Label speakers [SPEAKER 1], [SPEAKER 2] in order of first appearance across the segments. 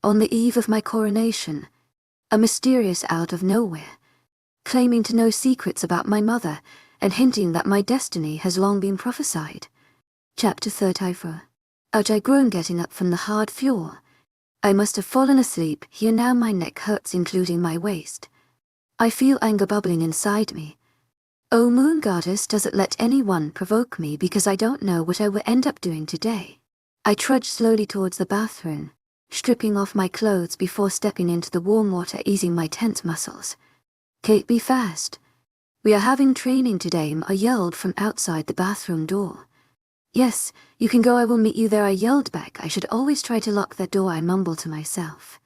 [SPEAKER 1] on the eve of my coronation, a mysterious out of nowhere, claiming to know secrets about my mother and hinting that my destiny has long been prophesied. Chapter 34. Out I groan getting up from the hard floor. I must have fallen asleep here, now my neck hurts including my waist. I feel anger bubbling inside me. Oh moon goddess, doesn't let anyone provoke me because I don't know what I will end up doing today. I trudge slowly towards the bathroom, stripping off my clothes before stepping into the warm water, easing my tense muscles. Kate, be fast. We are having training today, I yelled from outside the bathroom door. Yes, you can go, I will meet you there, I yelled back. I should always try to lock that door, I mumbled to myself.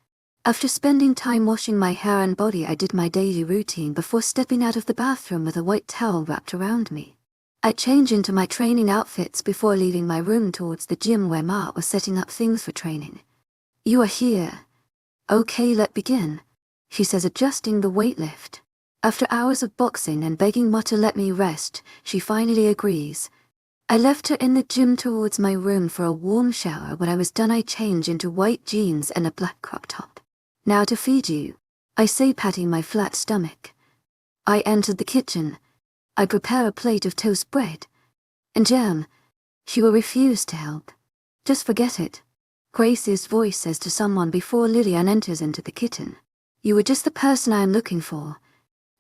[SPEAKER 1] After spending time washing my hair and body, I did my daily routine before stepping out of the bathroom with a white towel wrapped around me. I changed into my training outfits before leaving my room towards the gym where Ma was setting up things for training. You are here. Okay, let's begin, she says, adjusting the weight lift. After hours of boxing and begging Ma to let me rest, she finally agrees. I left her in the gym towards my room for a warm shower. When I was done, I changed into white jeans and a black crop top. Now to feed you, I say, patting my flat stomach. I entered the kitchen. I prepare a plate of toast bread and jam. She will refuse to help. Just forget it, Grace's voice says to someone before Lillian enters into the kitchen. You were just the person I am looking for,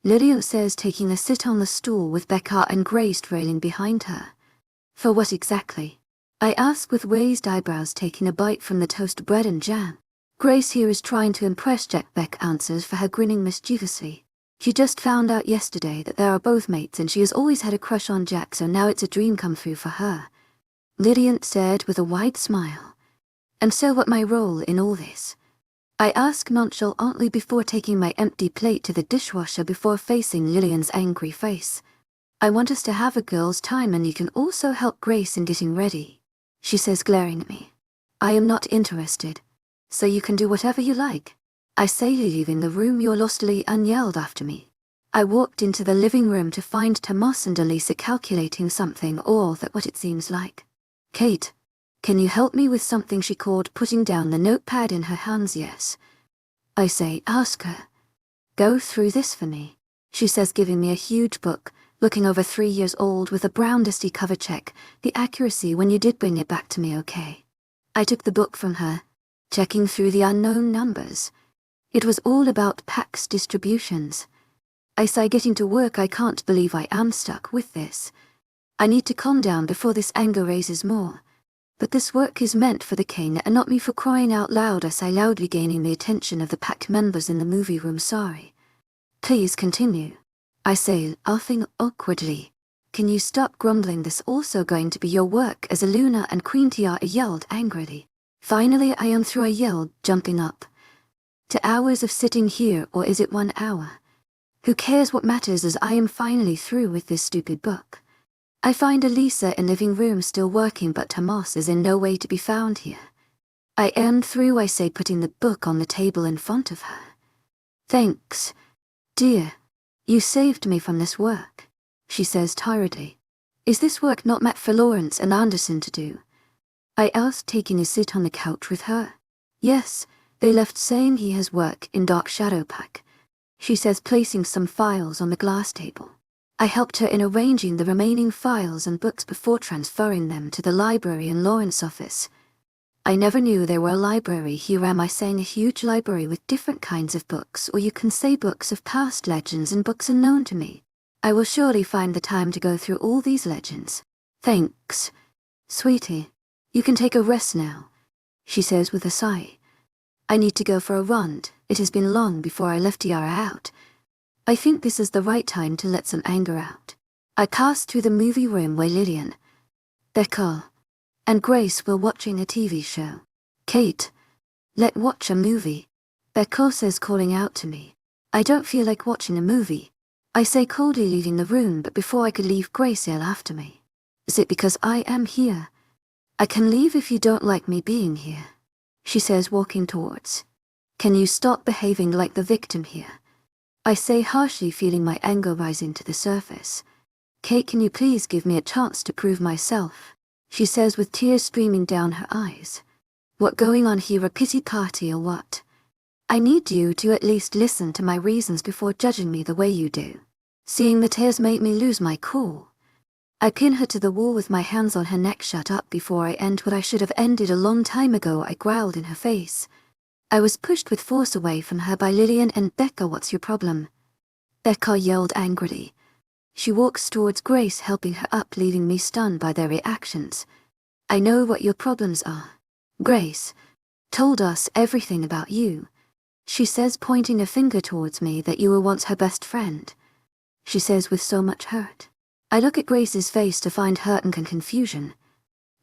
[SPEAKER 1] Lillian says, taking a sit on the stool with Becca and Grace trailing behind her. For what exactly? I ask with raised eyebrows, taking a bite from the toast bread and jam. Grace here is trying to impress Jack. Beck answers for her, grinning mischievously. She just found out yesterday that they are both mates and she has always had a crush on Jack, so now it's a dream come true for her, Lillian said with a wide smile. And so what my role in all this? I ask nonchalantly before taking my empty plate to the dishwasher before facing Lillian's angry face. I want us to have a girl's time and you can also help Grace in getting ready, she says, glaring at me. I am not interested, so you can do whatever you like, I say, leaving the room. You're lostly yelled after me. I walked into the living room to find Tomas and Elisa calculating something, or that what it seems like. Kate, can you help me with something, she called, putting down the notepad in her hands. Yes, I say, ask her. Go through this for me, she says, giving me a huge book, looking over 3 years old with a brown dusty cover. Check the accuracy when you did bring it back to me, okay? I took the book from her, checking through the unknown numbers. It was all about PAX distributions. I sigh, getting to work. I can't believe I am stuck with this. I need to calm down before this anger raises more. But this work is meant for the king and not me, for crying out loud, I sigh loudly, gaining the attention of the PAC members in the movie room. Sorry. Please continue, I say, laughing awkwardly. Can you stop grumbling? This also going to be your work as a Luna and Queen Tiara yelled angrily. Finally I am through, I yelled, jumping up. To hours of sitting here, or is it 1 hour? Who cares? What matters is I am finally through with this stupid book. I find Elisa in living room still working, but Tomas is in no way to be found here. I am through, I say, putting the book on the table in front of her. Thanks, dear. You saved me from this work, she says tiredly. Is this work not meant for Lawrence and Anderson to do? I asked, taking a sit on the couch with her. Yes, they left saying he has work in Dark Shadow Pack, she says, placing some files on the glass table. I helped her in arranging the remaining files and books before transferring them to the library in Lawrence's office. I never knew there were a library here, am I saying, a huge library with different kinds of books, or you can say books of past legends and books unknown to me. I will surely find the time to go through all these legends. Thanks, sweetie. You can take a rest now, she says with a sigh. I need to go for a run. It has been long before I left Tiara out. I think this is the right time to let some anger out. I passed through the movie room where Lillian, Becca, and Grace were watching a TV show. Kate, let's watch a movie, Becca says, calling out to me. I don't feel like watching a movie, I say coldly, leaving the room, but before I could leave, Grace yelled after me. Is it because I am here? I can leave if you don't like me being here, she says, walking towards. Can you stop behaving like the victim here? I say harshly, feeling my anger rising to the surface. Kate, can you please give me a chance to prove myself? She says with tears streaming down her eyes. What going on here, a pity party or what? I need you to at least listen to my reasons before judging me the way you do. Seeing the tears made me lose my cool. I pin her to the wall with my hands on her neck. Shut up before I end what I should have ended a long time ago, I growled in her face. I was pushed with force away from her by Lillian and Becca. What's your problem? Becca yelled angrily. She walks towards Grace, helping her up, leaving me stunned by their reactions. I know what your problems are. Grace told us everything about you. She says, pointing a finger towards me, that you were once her best friend. She says with so much hurt. I look at Grace's face to find hurt and confusion.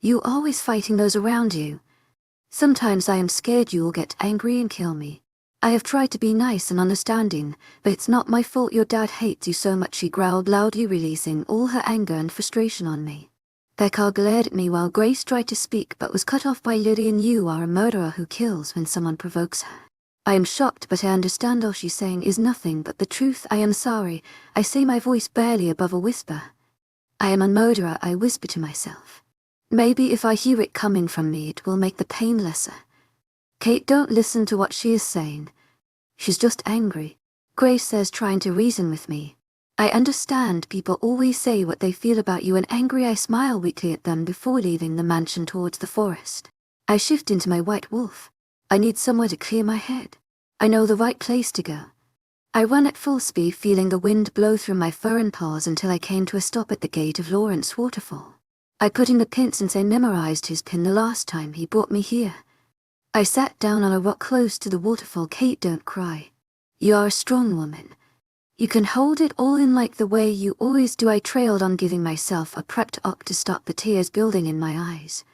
[SPEAKER 1] You always fighting those around you. Sometimes I am scared you will get angry and kill me. I have tried to be nice and understanding, but it's not my fault your dad hates you so much, she growled loudly, releasing all her anger and frustration on me. Becca glared at me while Grace tried to speak but was cut off by Lillian. You are a murderer who kills when someone provokes her. I am shocked, but I understand all she's saying is nothing but the truth. I am sorry, I say, my voice barely above a whisper. I am a murderer, I whisper to myself. Maybe if I hear it coming from me it will make the pain lesser. Kate, don't listen to what she is saying. She's just angry, Grace says, trying to reason with me. I understand people always say what they feel about you, and angry I smile weakly at them before leaving the mansion towards the forest. I shift into my white wolf. I need somewhere to clear my head. I know the right place to go. I run at full speed, feeling the wind blow through my fur and paws until I came to a stop at the gate of Lawrence Waterfall. I put in the pin since I memorized his pin the last time he brought me here. I sat down on a rock close to the waterfall. Kate, don't cry. You are a strong woman. You can hold it all in like the way you always do. I trailed on, giving myself a prep talk to stop the tears building in my eyes.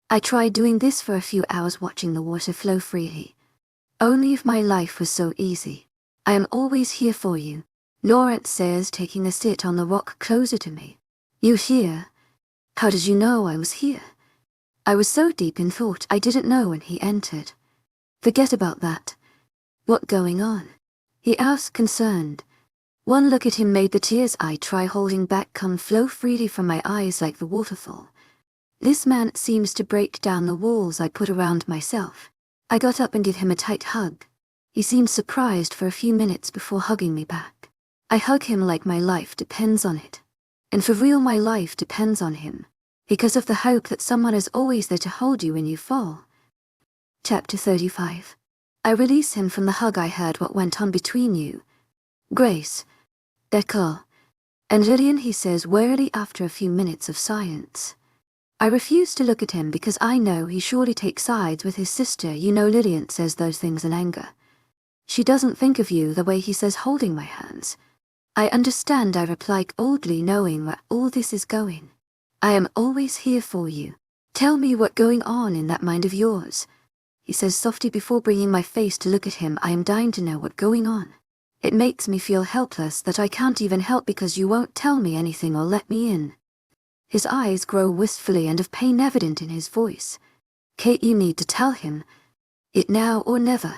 [SPEAKER 1] I tried doing this for a few hours, watching the water flow freely. Only if my life was so easy. I am always here for you, Lawrence says, taking a sit on the rock closer to me. You here? How did you know I was here? I was so deep in thought I didn't know when he entered. Forget about that. What going on? He asked, concerned. One look at him made the tears I try holding back come flow freely from my eyes like the waterfall. This man seems to break down the walls I put around myself. I got up and gave him a tight hug. He seemed surprised for a few minutes before hugging me back. I hug him like my life depends on it. And for real, my life depends on him. Because of the hope that someone is always there to hold you when you fall. Chapter 35. I release him from the hug. I heard what went on between you. Grace, Becca, and Lillian, he says wearily after a few minutes of silence. I refuse to look at him because I know he surely takes sides with his sister. You know, Lillian says those things in anger. She doesn't think of you the way he says, holding my hands. I understand, I reply coldly, knowing where all this is going. I am always here for you. Tell me what going on in that mind of yours. He says softly before bringing my face to look at him. I am dying to know what going on. It makes me feel helpless that I can't even help because you won't tell me anything or let me in. His eyes grow wistfully and of pain evident in his voice. Kate, you need to tell him. It now or never.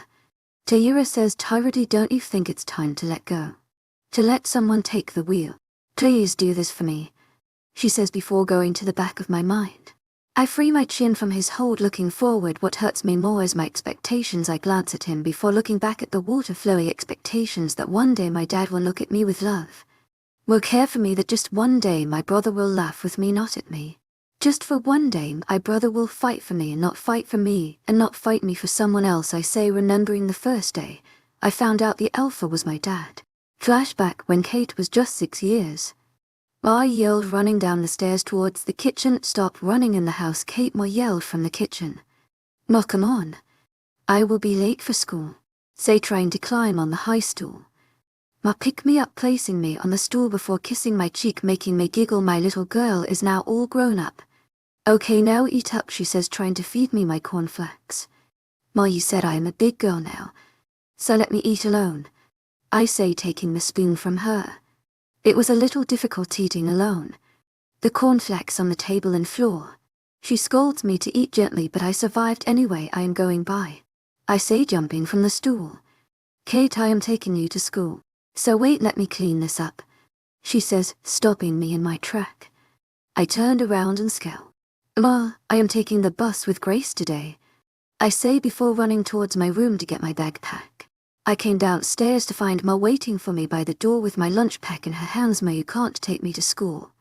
[SPEAKER 1] Taira says tiredly, don't you think it's time to let go? To let someone take the wheel? Please do this for me, she says before going to the back of my mind. I free my chin from his hold, looking forward. What hurts me more is my expectations. I glance at him before looking back at the water, flowing expectations that one day my dad will look at me with love. Will care for me, that just one day my brother will laugh with me, not at me. Just for one day my brother will fight for me and not fight for me, and not fight me for someone else. I say, remembering the first day I found out the alpha was my dad. Flashback when Kate was just 6 years. I yelled, running down the stairs towards the kitchen. Stop running in the house, Kate Ma yelled from the kitchen. Ma, come on. I will be late for school, say, trying to climb on the high stool. Ma picked me up, placing me on the stool before kissing my cheek, making me giggle. My little girl is now all grown up. Okay, now eat up, she says, trying to feed me my cornflakes. Ma, you said I am a big girl now, so let me eat alone, I say, taking the spoon from her. It was a little difficult eating alone. The cornflakes on the table and floor. She scolds me to eat gently, but I survived anyway. I am going by, I say, jumping from the stool. Kate, I am taking you to school. So wait, let me clean this up, she says, stopping me in my track. I turned around and scowled. Ma, I am taking the bus with Grace today. I say before running towards my room to get my backpack. I came downstairs to find Ma waiting for me by the door with my lunch pack in her hands. Ma, you can't take me to school.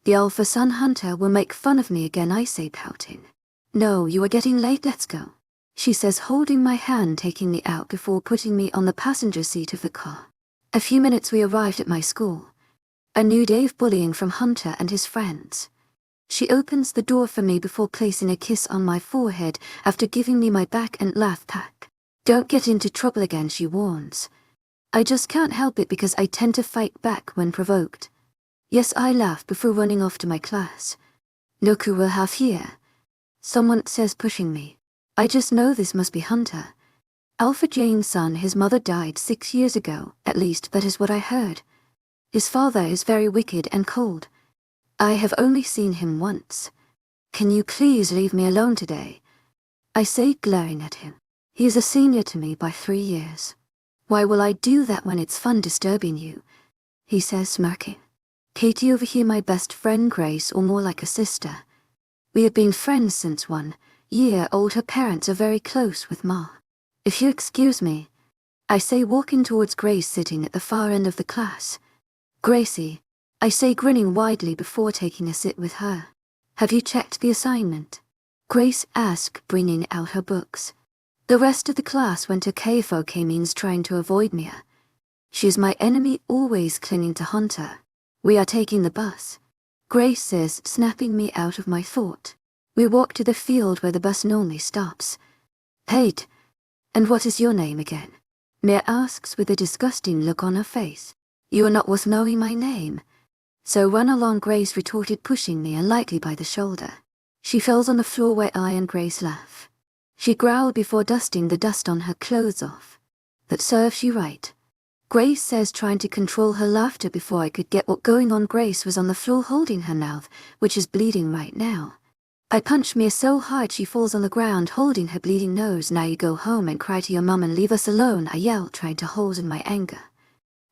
[SPEAKER 1] The Alpha Sun Hunter will make fun of me again, I say, pouting. No, you are getting late, let's go, she says, holding my hand, taking me out before putting me on the passenger seat of the car. A few minutes we arrived at my school. A new day of bullying from Hunter and his friends. She opens the door for me before placing a kiss on my forehead after giving me my back and laugh pack. Don't get into trouble again, she warns. I just can't help it because I tend to fight back when provoked. Yes, I laugh before running off to my class. Look who we'll have here, someone says, pushing me. I just know this must be Hunter. Alpha Jane's son. His mother died 6 years ago, at least that is what I heard. His father is very wicked and cold. I have only seen him once. Can you please leave me alone today? I say, glaring at him. He is a senior to me by 3 years. Why will I do that when it's fun disturbing you? He says, smirking. Katie over here, my best friend Grace, or more like a sister. We have been friends since 1 year old. Her parents are very close with Ma. If you excuse me, I say, walking towards Grace sitting at the far end of the class. Gracie, I say, grinning widely before taking a sit with her. Have you checked the assignment? Grace asked, bringing out her books. The rest of the class went to KFOK, means trying to avoid me. She is my enemy, always clinging to Hunter. We are taking the bus, Grace says, snapping me out of my thought. We walk to the field where the bus normally stops. Hey, and what is your name again? Mia asks with a disgusting look on her face. You are not worth knowing my name. So run along, Grace retorted, pushing me lightly by the shoulder. She falls on the floor where I and Grace laugh. She growled before dusting the dust on her clothes off. That serves you right, Grace says, trying to control her laughter. Before I could get what going on, Grace was on the floor holding her mouth, which is bleeding right now. I punch Mia so hard she falls on the ground holding her bleeding nose. Now you go home and cry to your mum and leave us alone, I yell, trying to hold in my anger.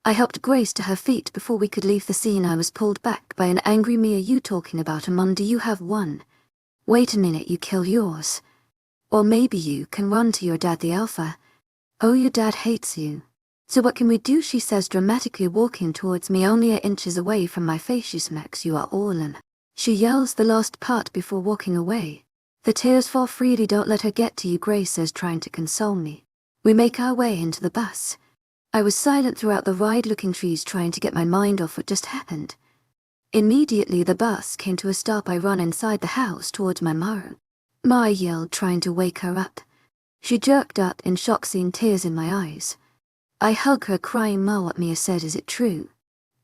[SPEAKER 1] I helped Grace to her feet before we could leave the scene. I was pulled back by an angry Mia. You talking about a mum? Do you have one? Wait a minute, you kill yours. Or maybe you can run to your dad, the Alpha. Oh, your dad hates you. So what can we do? She says, dramatically walking towards me only 8 inches away from my face. She smacks, you are all in. She yells the last part before walking away. The tears fall freely. Don't let her get to you, Grace says, trying to console me. We make our way into the bus. I was silent throughout the ride, looking trees, trying to get my mind off what just happened. Immediately the bus came to a stop. I run inside the house towards my Ma. Ma yelled, trying to wake her up. She jerked up in shock, seeing tears in my eyes. I hug her, crying. Ma, what Mia said, is it true?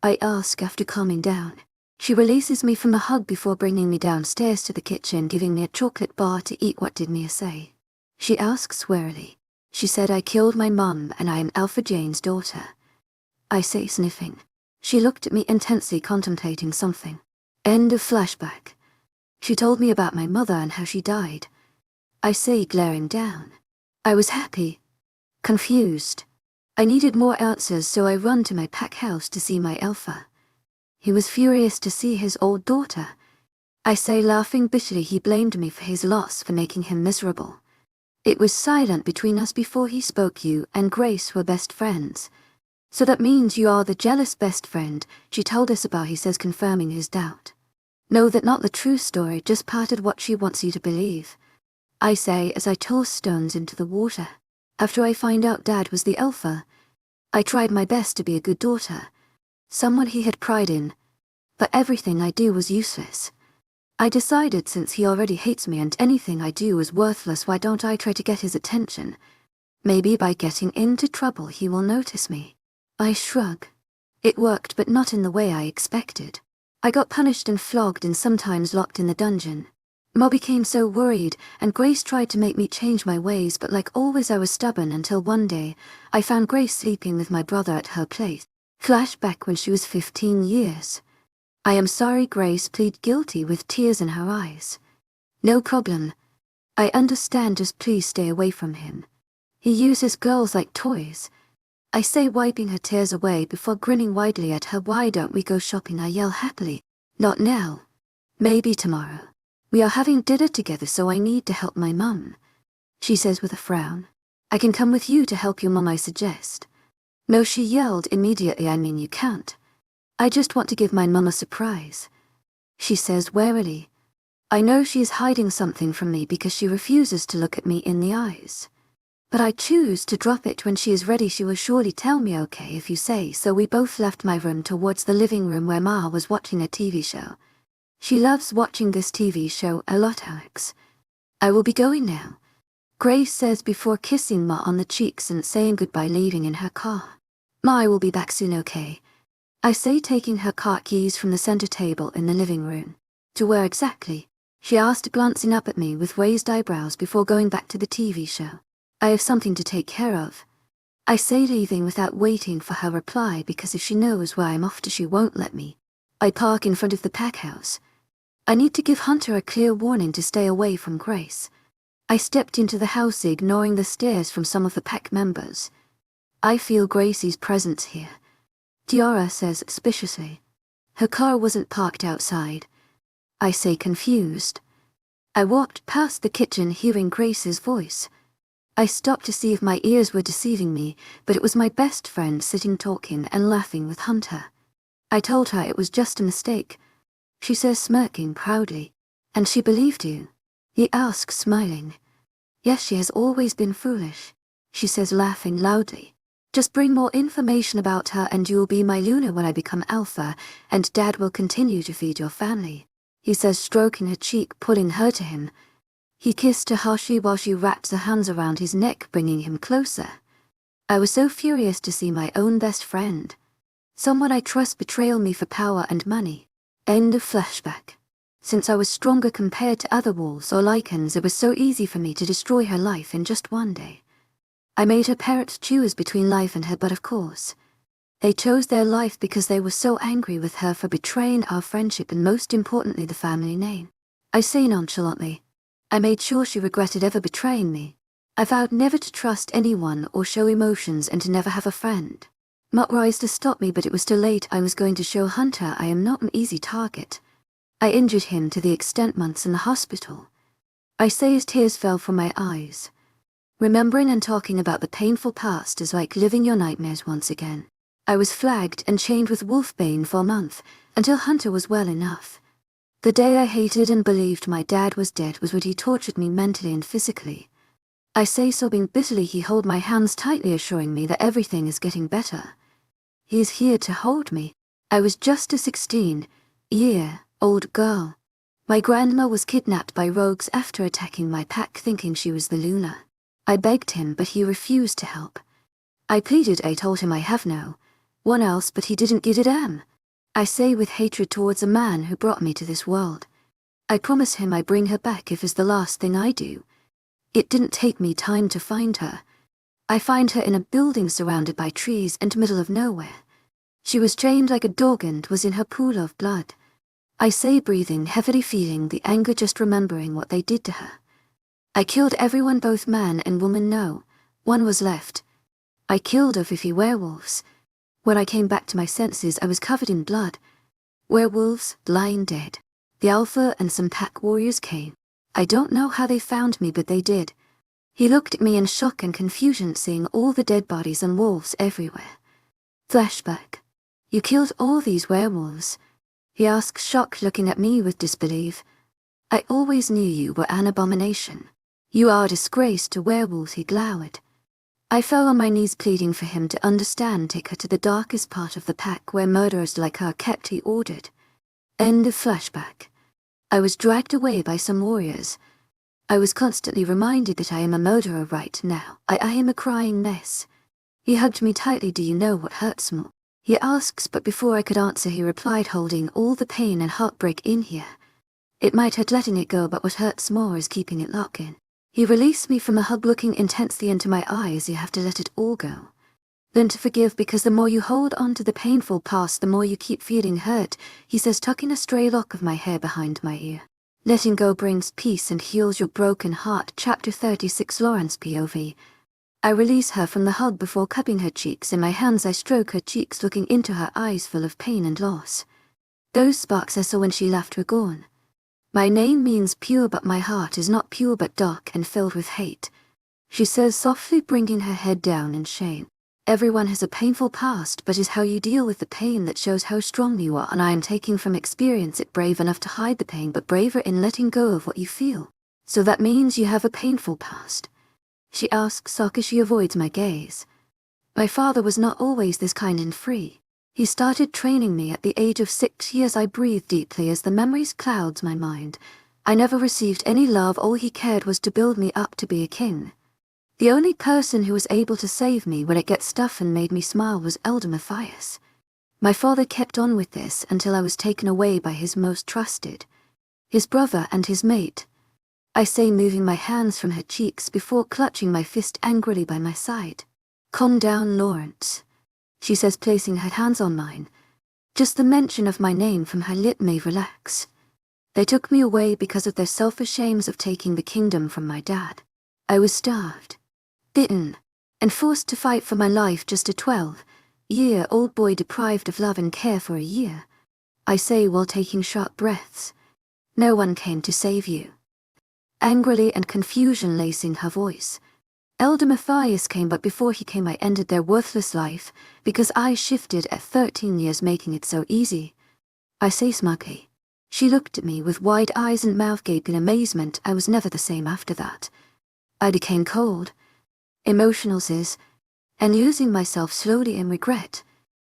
[SPEAKER 1] I ask after calming down. She releases me from the hug before bringing me downstairs to the kitchen, giving me a chocolate bar to eat. What did Mia say? She asks wearily. She said I killed my mum and I am Alpha Jane's daughter. I say, sniffing. She looked at me intensely, contemplating something. End of flashback. She told me about my mother and how she died. I say, glaring down. I was happy. Confused. I needed more answers, so I run to my pack house to see my Alpha. He was furious to see his old daughter. I say, laughing bitterly. He blamed me for his loss, for making him miserable. It was silent between us before he spoke. You and Grace were best friends. So that means you are the jealous best friend she told us about, he says, confirming his doubt. No, that not the true story, just part of what she wants you to believe. I say as I toss stones into the water. After I find out Dad was the Alpha, I tried my best to be a good daughter, someone he had pride in, but everything I do was useless. I decided since he already hates me and anything I do is worthless, why don't I try to get his attention? Maybe by getting into trouble he will notice me. I shrug. It worked, but not in the way I expected. I got punished and flogged and sometimes locked in the dungeon. Ma became so worried, and Grace tried to make me change my ways, but like always I was stubborn until one day I found Grace sleeping with my brother at her place. Flashback when she was 15 years. I am sorry, Grace pleaded guilty with tears in her eyes. No problem. I understand, just please stay away from him. He uses girls like toys. I say, wiping her tears away before grinning widely at her. Why don't we go shopping? I yell happily. Not now. Maybe tomorrow. We are having dinner together, so I need to help my mum. she says with a frown. I can come with you to help your mom, I suggest. No, she yelled immediately, I mean you can't. I just want to give my mum a surprise. She says warily. I know she is hiding something from me because she refuses to look at me in the eyes. But I choose to drop it when she is ready. She will surely tell me okay if you say so. We both left my room towards the living room where Ma was watching a TV show. She loves watching this TV show a lot, Alex. I will be going now, Grace says before kissing Ma on the cheeks and saying goodbye, leaving in her car. Ma, I will be back soon, okay? I say, taking her car keys from the center table in the living room. To where exactly? She asked, glancing up at me with raised eyebrows before going back to the TV show. I have something to take care of. I say, leaving without waiting for her reply, because if she knows where I'm off to she won't let me. I park in front of the pack house. I need to give Hunter a clear warning to stay away from Grace. I stepped into the house, ignoring the stares from some of the pack members. I feel Gracie's presence here, Tiara says suspiciously. Her car wasn't parked outside. I say, confused. I walked past the kitchen, hearing Grace's voice. I stopped to see if my ears were deceiving me, but it was my best friend sitting talking and laughing with Hunter. I told her it was just a mistake. She says, smirking proudly. And she believed you? He asks, smiling. Yes, she has always been foolish, she says, laughing loudly. Just bring more information about her and you'll be my Luna when I become Alpha, and Dad will continue to feed your family, he says, stroking her cheek, pulling her to him. He kissed her harshly while she wrapped her hands around his neck, bringing him closer. I was so furious to see my own best friend, someone I trust, betrayal me for power and money. End of flashback. Since I was stronger compared to other wolves or Lycans, it was so easy for me to destroy her life in just one day. I made her parents choose between life and her, but of course, they chose their life because they were so angry with her for betraying our friendship and most importantly the family name. I say nonchalantly. I made sure she regretted ever betraying me. I vowed never to trust anyone or show emotions and to never have a friend. Mutt rise to stop me, but it was too late. I was going to show Hunter I am not an easy target. I injured him to the extent months in the hospital. I say as tears fell from my eyes. Remembering and talking about the painful past is like living your nightmares once again. I was flagged and chained with Wolfbane for a month, until Hunter was well enough. The day I hated and believed my dad was dead was when he tortured me mentally and physically. I say, sobbing bitterly. He held my hands tightly, assuring me that everything is getting better. He is here to hold me. I was just a 16-year-old girl. My grandma was kidnapped by rogues after attacking my pack, thinking she was the Luna. I begged him, but he refused to help. I pleaded. I told him I have no one else, but he didn't give a damn. I say, with hatred towards a man who brought me to this world. I promise him I bring her back if it's the last thing I do. It didn't take me time to find her. I find her in a building surrounded by trees and middle of nowhere. She was chained like a dog and was in her pool of blood. I say, breathing heavily, feeling the anger just remembering what they did to her. I killed everyone, both man and woman. No one was left. I killed over 50 werewolves. When I came back to my senses, I was covered in blood. Werewolves lying dead. The Alpha and some pack warriors came. I don't know how they found me, but they did. He looked at me in shock and confusion, seeing all the dead bodies and wolves everywhere. Flashback. You killed all these werewolves? He asked, shocked, looking at me with disbelief. I always knew you were an abomination. You are a disgrace to werewolves, he glowered. I fell on my knees, pleading for him to understand. Take her to the darkest part of the pack where murderers like her kept, he ordered. End of flashback. I was dragged away by some warriors. I was constantly reminded that I am a murderer right now. I am a crying mess. He hugged me tightly. Do you know what hurts more? He asks, but before I could answer he replied, holding all the pain and heartbreak in here. It might hurt letting it go, but what hurts more is keeping it locked in. He released me from a hug, looking intensely into my eyes. You have to let it all go. Learn to forgive, because the more you hold on to the painful past, the more you keep feeling hurt, he says, tucking a stray lock of my hair behind my ear. Letting go brings peace and heals your broken heart. Chapter 36, Lawrence POV. I release her from the hug before cupping her cheeks. In my hands I stroke her cheeks, looking into her eyes full of pain and loss. Those sparks I saw when she left were gone. My name means pure, but my heart is not pure but dark and filled with hate. she says softly, bringing her head down in shame. Everyone has a painful past, but it's how you deal with the pain that shows how strong you are, and I am taking from experience it brave enough to hide the pain but braver in letting go of what you feel. So that means you have a painful past? She asks, sock as she avoids my gaze. My father was not always this kind and free. He started training me at the age of 6 years. I breathe deeply as the memories clouds my mind. I never received any love. All he cared was to build me up to be a king. The only person who was able to save me when it gets tough and made me smile was elder Matthias. My father kept on with this until I was taken away by his most trusted, his brother and his mate. I say, moving my hands from her cheeks before clutching my fist angrily by my side. Calm down, Lawrence, she says, placing her hands on mine. Just the mention of my name from her lip may relax. They took me away because of their selfish aims of taking the kingdom from my dad. I was starved, bitten, and forced to fight for my life, just a 12-year-old boy deprived of love and care for a year. I say while taking sharp breaths. No one came to save you. Angrily and confusion lacing her voice. Elder Matthias came, but before he came I ended their worthless life, because I shifted at 13 years, making it so easy. I say smugly. She looked at me with wide eyes and mouth gape in amazement. I was never the same after that. I became cold, emotional, and losing myself slowly in regret.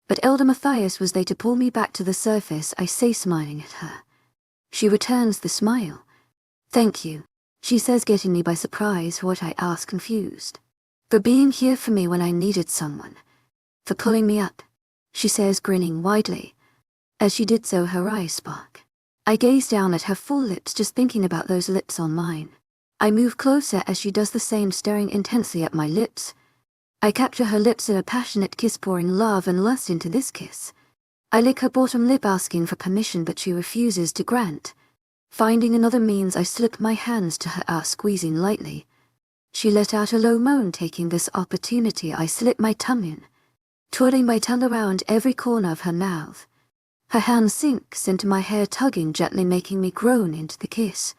[SPEAKER 1] But Elder Matthias was there to pull me back to the surface. I say, smiling at her. She returns the smile. Thank you, she says, getting me by surprise. For what? I ask, confused. For being here for me when I needed someone. For pulling me up, she says, grinning widely. As she did so, her eyes spark. I gaze down at her full lips, just thinking about those lips on mine. I move closer as she does the same, staring intensely at my lips. I capture her lips in a passionate kiss, pouring love and lust into this kiss. I lick her bottom lip, asking for permission, but she refuses to grant. Finding another means, I slip my hands to her ass, squeezing lightly. She let out a low moan. Taking this opportunity, I slip my tongue in, twirling my tongue around every corner of her mouth. Her hand sinks into my hair, tugging gently, making me groan into the kiss.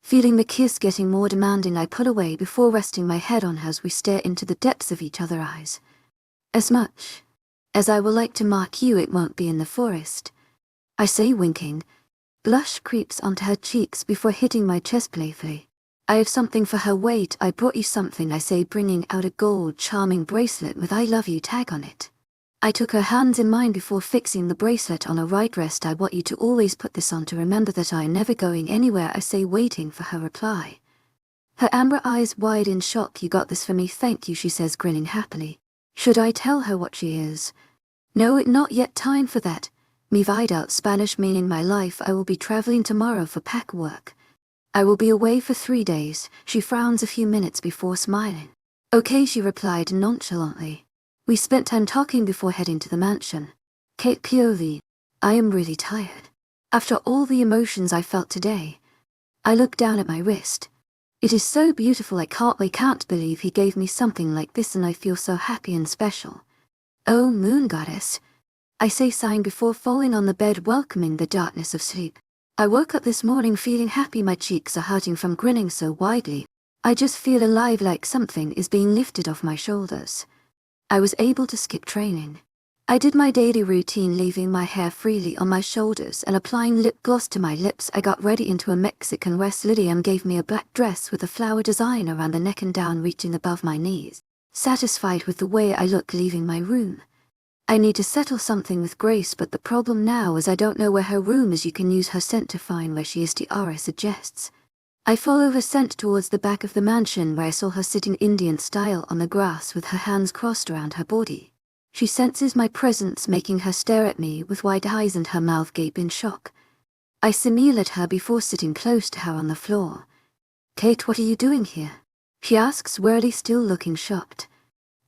[SPEAKER 1] Feeling the kiss getting more demanding, I pull away before resting my head on her as we stare into the depths of each other's eyes. As much as I will like to mark you, it won't be in the forest, I say, winking. Blush creeps onto her cheeks before hitting my chest playfully. I have something for her. Wait, I brought you something, I say, bringing out a gold charming bracelet with I love you tag on it. I took her hands in mine before fixing the bracelet on her right wrist. I want you to always put this on to remember that I am never going anywhere, I say, waiting for her reply. Her amber eyes wide in shock. You got this for me, thank you, she says, grinning happily. Should I tell her what she is? No, it not yet time for that. Me vide out Spanish, meaning my life. I will be traveling tomorrow for pack work. I will be away for 3 days. She frowns a few minutes before smiling. Okay, she replied nonchalantly. We spent time talking before heading to the mansion. Kate POV. I am really tired. After all the emotions I felt today. I look down at my wrist. It is so beautiful. I can't believe he gave me something like this, and I feel so happy and special. Oh, moon goddess, I say, sighing before falling on the bed, welcoming the darkness of sleep. I woke up this morning feeling happy. My cheeks are hurting from grinning so widely. I just feel alive, like something is being lifted off my shoulders. I was able to skip training. I did my daily routine, leaving my hair freely on my shoulders and applying lip gloss to my lips. I got ready into a Mexican West. Lillian gave me a black dress with a flower design around the neck and down reaching above my knees. Satisfied with the way I look, leaving my room. I need to settle something with Grace, but the problem now is I don't know where her room is. You can use her scent to find where she is, Tiara suggests. I follow her scent towards the back of the mansion, where I saw her sitting Indian style on the grass with her hands crossed around her body. She senses my presence, making her stare at me with wide eyes and her mouth gape in shock. I smile at her before sitting close to her on the floor. Kate, what are you doing here? She asks, wearily, still looking shocked.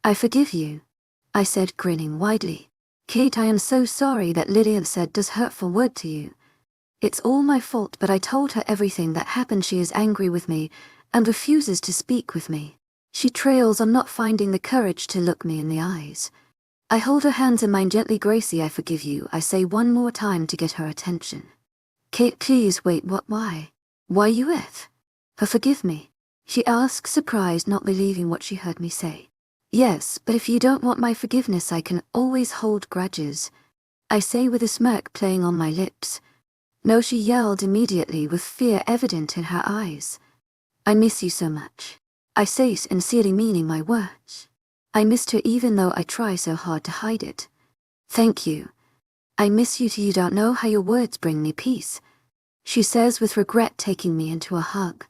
[SPEAKER 1] I forgive you, I said, grinning widely. Kate, I am so sorry that Lillian said those hurtful words to you. It's all my fault, but I told her everything that happened. She is angry with me and refuses to speak with me. She trails on, not finding the courage to look me in the eyes. I hold her hands in mine gently. Gracie, I forgive you, I say one more time to get her attention. Kate, please wait, what, why? Why you with? Her forgive me. she asks, surprised, not believing what she heard me say. Yes, but if you don't want my forgiveness, I can always hold grudges, I say with a smirk playing on my lips. No, she yelled immediately with fear evident in her eyes. I miss you so much. I say, sincerely meaning my words. I missed her even though I try so hard to hide it. Thank you. I miss you too. You don't know how your words bring me peace, she says with regret, taking me into a hug.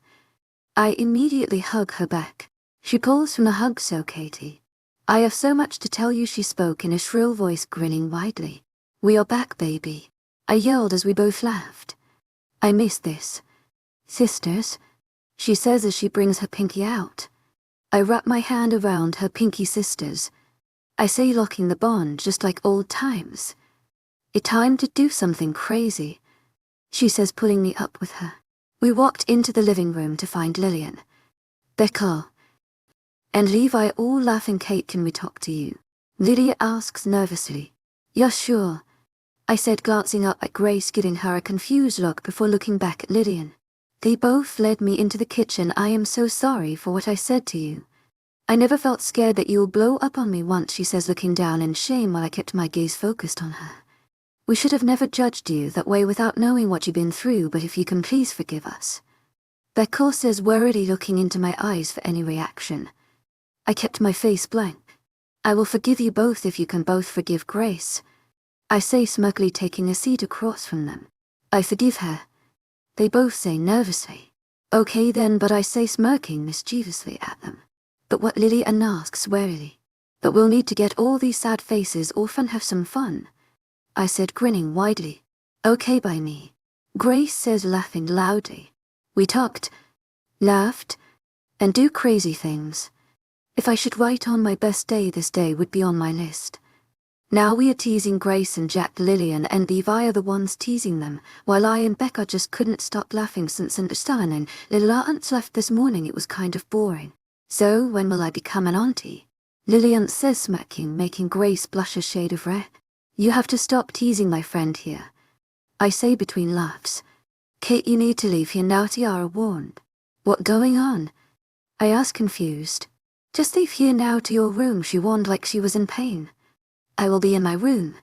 [SPEAKER 1] I immediately hug her back. She pulls from the hug. So Katie, I have so much to tell you, she spoke in a shrill voice, grinning widely. We are back, baby, I yelled as we both laughed. I miss this. Sisters, she says as she brings her pinky out. I wrap my hand around her pinky. Sisters, I say, locking the bond just like old times. It's time to do something crazy, she says, pulling me up with her. We walked into the living room to find Lillian, Becca, and Levi all laughing. Kate, can we talk to you? Lydia asks nervously. Yeah, sure, I said, glancing up at Grace, giving her a confused look before looking back at Lillian. They both led me into the kitchen. I am so sorry for what I said to you. I never felt scared that you'll blow up on me once, she says, looking down in shame while I kept my gaze focused on her. We should have never judged you that way without knowing what you've been through, but if you can please forgive us. Becca says, worriedly looking into my eyes for any reaction. I kept my face blank. I will forgive you both if you can both forgive Grace, I say, smirkily, taking a seat across from them. I forgive her, they both say nervously. Okay then, but I say, smirking mischievously at them. But what? Lillian asks warily. But we'll need to get all these sad faces off and have some fun, I said, grinning widely. Okay by me, Grace says, laughing loudly. We talked, laughed, and do crazy things. If I should write on my best day, this day would be on my list. Now we are teasing Grace and Jack. Lillian and Levi are the ones teasing them, while I and Becca just couldn't stop laughing since Stan and Lillian left this morning. It was kind of boring. So when will I become an auntie? Lillian says, smacking, making Grace blush a shade of red. You have to stop teasing my friend here, I say between laughs. Kate, you need to leave here now, Tiara warned. What going on? I asked, confused. Just leave here now to your room, she warned like she was in pain. I will be in my room,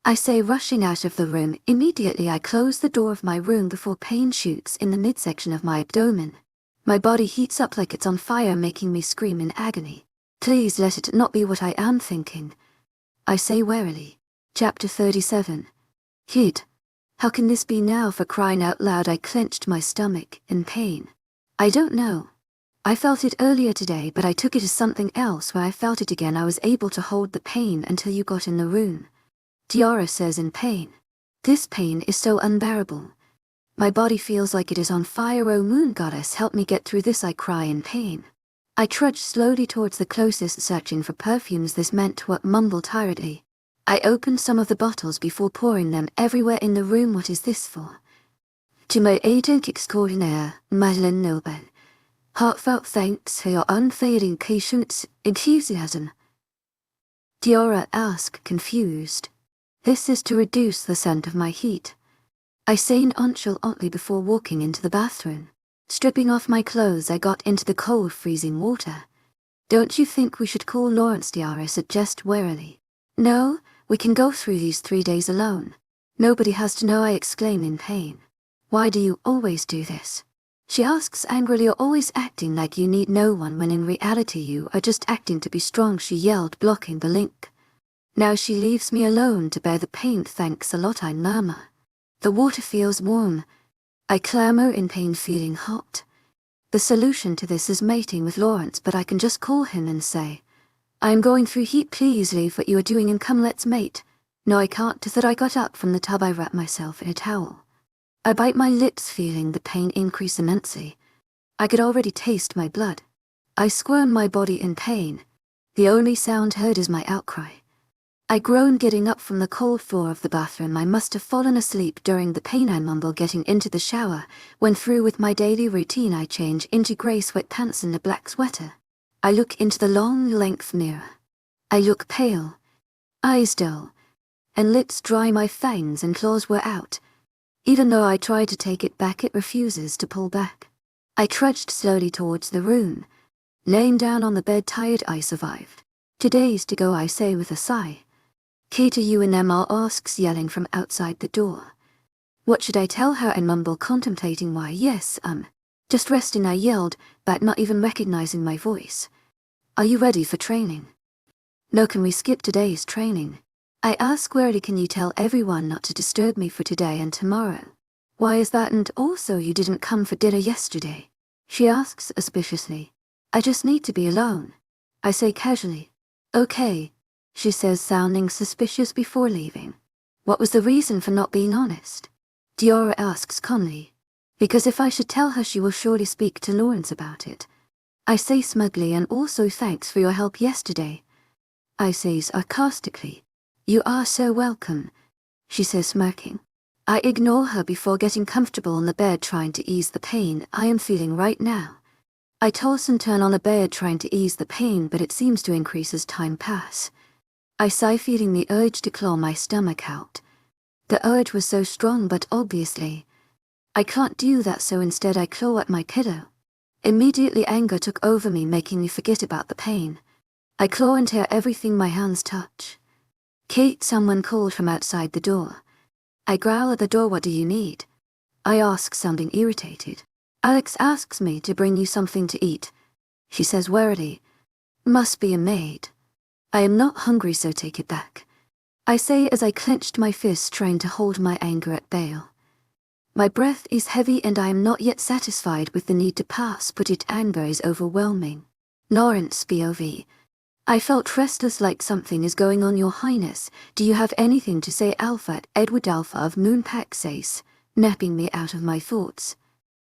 [SPEAKER 1] I say, rushing out of the room. Immediately I close the door of my room before pain shoots in the midsection of my abdomen. My body heats up like it's on fire, making me scream in agony. Please let it not be what I am thinking, I say warily. Chapter 37. Kid. How can this be now? For crying out loud, I clenched my stomach in pain. I don't know. I felt it earlier today, but I took it as something else. When I felt it again, I was able to hold the pain until you got in the room, Tiara says, in pain. This pain is so unbearable. My body feels like it is on fire. Oh moon goddess, help me get through this, I cry in pain. I trudged slowly towards the closest, searching for perfumes this meant to mumble tiredly. I opened some of the bottles before pouring them everywhere in the room. What is this for? To my agent extraordinaire, Madeleine Nobel. Heartfelt thanks for your unfailing patience, enthusiasm, Tiara asked, confused. This is to reduce the scent of my heat, I say nonchalantly before walking into the bathroom. Stripping off my clothes, I got into the cold, freezing water. Don't you think we should call Lawrence? Tiara suggests warily. No, we can go through these 3 days alone. Nobody has to know, I exclaim in pain. Why do you always do this? She asks angrily. You're always acting like you need no one when in reality you are just acting to be strong, she yelled, blocking the link. Now she leaves me alone to bear the pain. Thanks a lot, I murmur. The water feels warm, I clamor in pain, feeling hot. The solution to this is mating with Lawrence, but I can just call him and say, I am going through heat, please leave what you are doing and come, let's mate. No, I can't. That I got up from the tub, I wrap myself in a towel. I bite my lips, feeling the pain increase immensely. I could already taste my blood. I squirm my body in pain. The only sound heard is my outcry. I groan, getting up from the cold floor of the bathroom. I must have fallen asleep during the pain. I mumble, getting into the shower. When through with my daily routine, I change into grey sweatpants and a black sweater. I look into the long-length mirror. I look pale, eyes dull, and lips dry. My fangs and claws were out. Even though I try to take it back, it refuses to pull back. I trudged slowly towards the room. Laying down on the bed tired, I survived. 2 days to go, I say with a sigh. Kate, are you in there? Ma asks, yelling from outside the door. What should I tell her? I mumble, contemplating why. Yes, just resting, I yelled, back, not even recognizing my voice. Are you ready for training? No, can we skip today's training? I ask wearily, can you tell everyone not to disturb me for today and tomorrow? Why is that? And also, you didn't come for dinner yesterday? She asks suspiciously. I just need to be alone. I say casually. Okay, she says, sounding suspicious before leaving. What was the reason for not being honest? Diora asks calmly. Because if I should tell her, she will surely speak to Lawrence about it. I say smugly, and also thanks for your help yesterday. I say sarcastically. You are so welcome, she says, smirking. I ignore her before getting comfortable on the bed, trying to ease the pain I am feeling right now. I toss and turn on the bed, trying to ease the pain, but it seems to increase as time passes. I sigh, feeling the urge to claw my stomach out. The urge was so strong, but obviously I can't do that, so instead I claw at my pillow. Immediately anger took over me, making me forget about the pain. I claw and tear everything my hands touch. Kate, someone called from outside the door. I growl at the door. What do you need? I ask, sounding irritated. Alex asks me to bring you something to eat, she says warily. Must be a maid. I am not hungry, so take it back, I say as I clenched my fists, trying to hold my anger at bay. My breath is heavy and I am not yet satisfied with the need to pass, but its anger is overwhelming. Lawrence POV. I felt restless, like something is going on, Your Highness. Do you have anything to say? Alpha, Edward Alpha of Moonpack says, napping me out of my thoughts.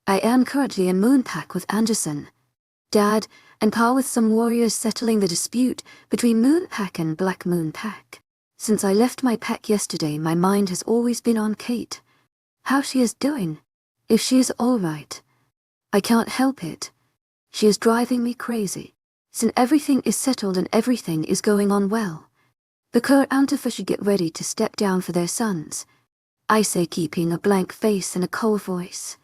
[SPEAKER 1] I am currently in Moonpack with Anderson, Dad, and Pa, with some warriors settling the dispute between Moonpack and Black Moonpack. Since I left my pack yesterday, my mind has always been on Kate. How she is doing, if she is all right. I can't help it. She is driving me crazy. Since everything is settled and everything is going on well, the Coronation should get ready to step down for their sons, I say, keeping a blank face and a cold voice.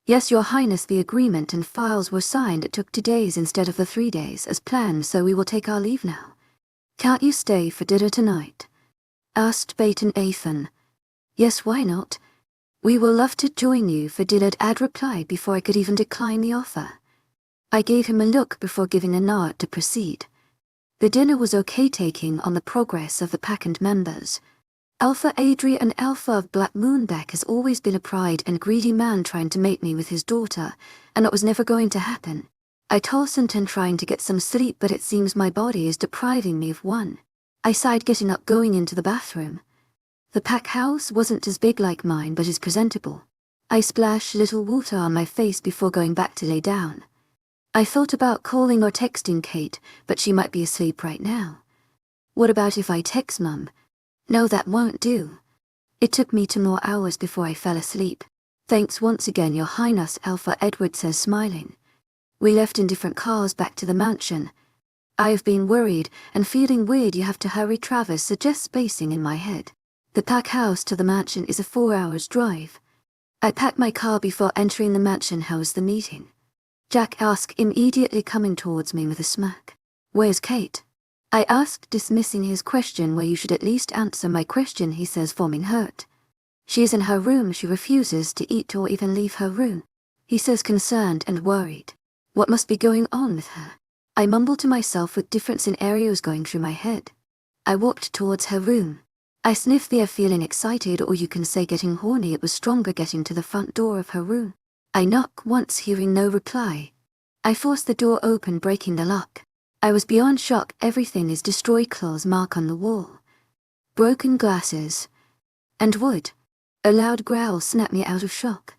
[SPEAKER 1] Yes, Your Highness, the agreement and files were signed. It took 2 days instead of the 3 days as planned, so we will take our leave now. Can't you stay for dinner tonight? Asked Baton Athan. Yes, why not? We will love to join you for dinner, Dad replied before I could even decline the offer. I gave him a look before giving a nod to proceed. The dinner was okay, taking on the progress of the pack and members. Alpha Adrian Alpha of Black Moonback has always been a pride and greedy man, trying to mate me with his daughter, and it was never going to happen. I toss and turn, trying to get some sleep, but it seems my body is depriving me of one. I sighed, getting up, going into the bathroom. The pack house wasn't as big like mine, but is presentable. I splash little water on my face before going back to lay down. I thought about calling or texting Kate, but she might be asleep right now. What about if I text Mum? No, that won't do. It took me 2 more hours before I fell asleep. Thanks once again, Your Highness, Alpha Edward says, smiling. We left in different cars back to the mansion. I have been worried and feeling weird. You have to hurry, Travis suggests, spacing in my head. The pack house to the mansion is a 4 hours drive. I packed my car before entering the mansion. How's the meeting? Jack asked, immediately coming towards me with a smirk. Where's Kate? I asked, dismissing his question. Well, you should at least answer my question, he says, forming hurt. She is in her room. She refuses to eat or even leave her room, he says, concerned and worried. What must be going on with her? I mumble to myself, with different scenarios going through my head. I walked towards her room. I sniffed the air, feeling excited, or you can say getting horny. It was stronger getting to the front door of her room. I knock once, hearing no reply. I force the door open, breaking the lock. I was beyond shock. Everything is destroyed. Claws mark on the wall, broken glasses, and wood. A loud growl snapped me out of shock.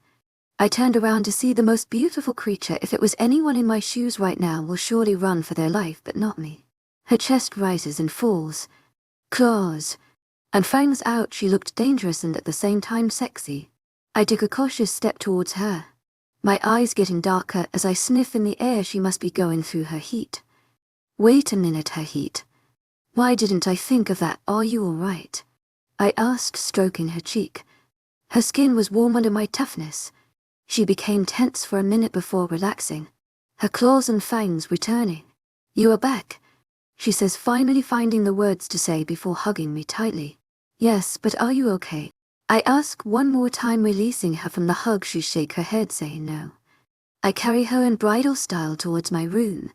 [SPEAKER 1] I turned around to see the most beautiful creature. If it was anyone in my shoes right now, will surely run for their life, but not me. Her chest rises and falls, claws and fangs out. She looked dangerous and at the same time sexy. I took a cautious step towards her, my eyes getting darker as I sniff in the air. She must be going through her heat. Wait a minute, her heat? Why didn't I think of that? Are you all right? I asked, stroking her cheek. Her skin was warm under my toughness. She became tense for a minute before relaxing, her claws and fangs returning. "You are back," she says, finally finding the words to say before hugging me tightly. "Yes, but are you okay?" I ask one more time, releasing her from the hug. She shakes her head, saying no. I carry her in bridal style towards my room.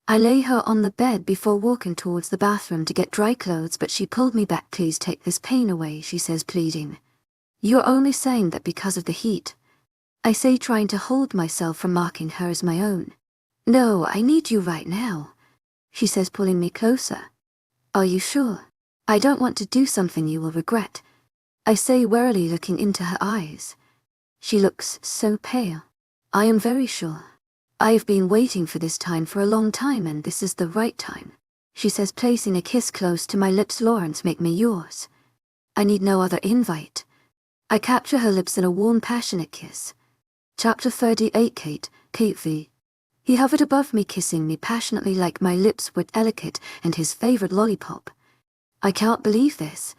[SPEAKER 1] I lay her on the bed before walking towards the bathroom to get dry clothes, but she pulled me back. "Please take this pain away," she says, pleading. "You're only saying that because of the heat," I say, trying to hold myself from marking her as my own. "No, I need you right now," she says, pulling me closer. "Are you sure? I don't want to do something you will regret," I say, warily looking into her eyes. She looks so pale. "I am very sure. I have been waiting for this time for a long time, and this is the right time," she says, placing a kiss close to my lips. "Lawrence, make me yours. I need no other invite." I capture her lips in a warm, passionate kiss. Chapter 38. Kate V. He hovered above me, kissing me passionately like my lips were delicate and his favorite lollipop. I can't believe this.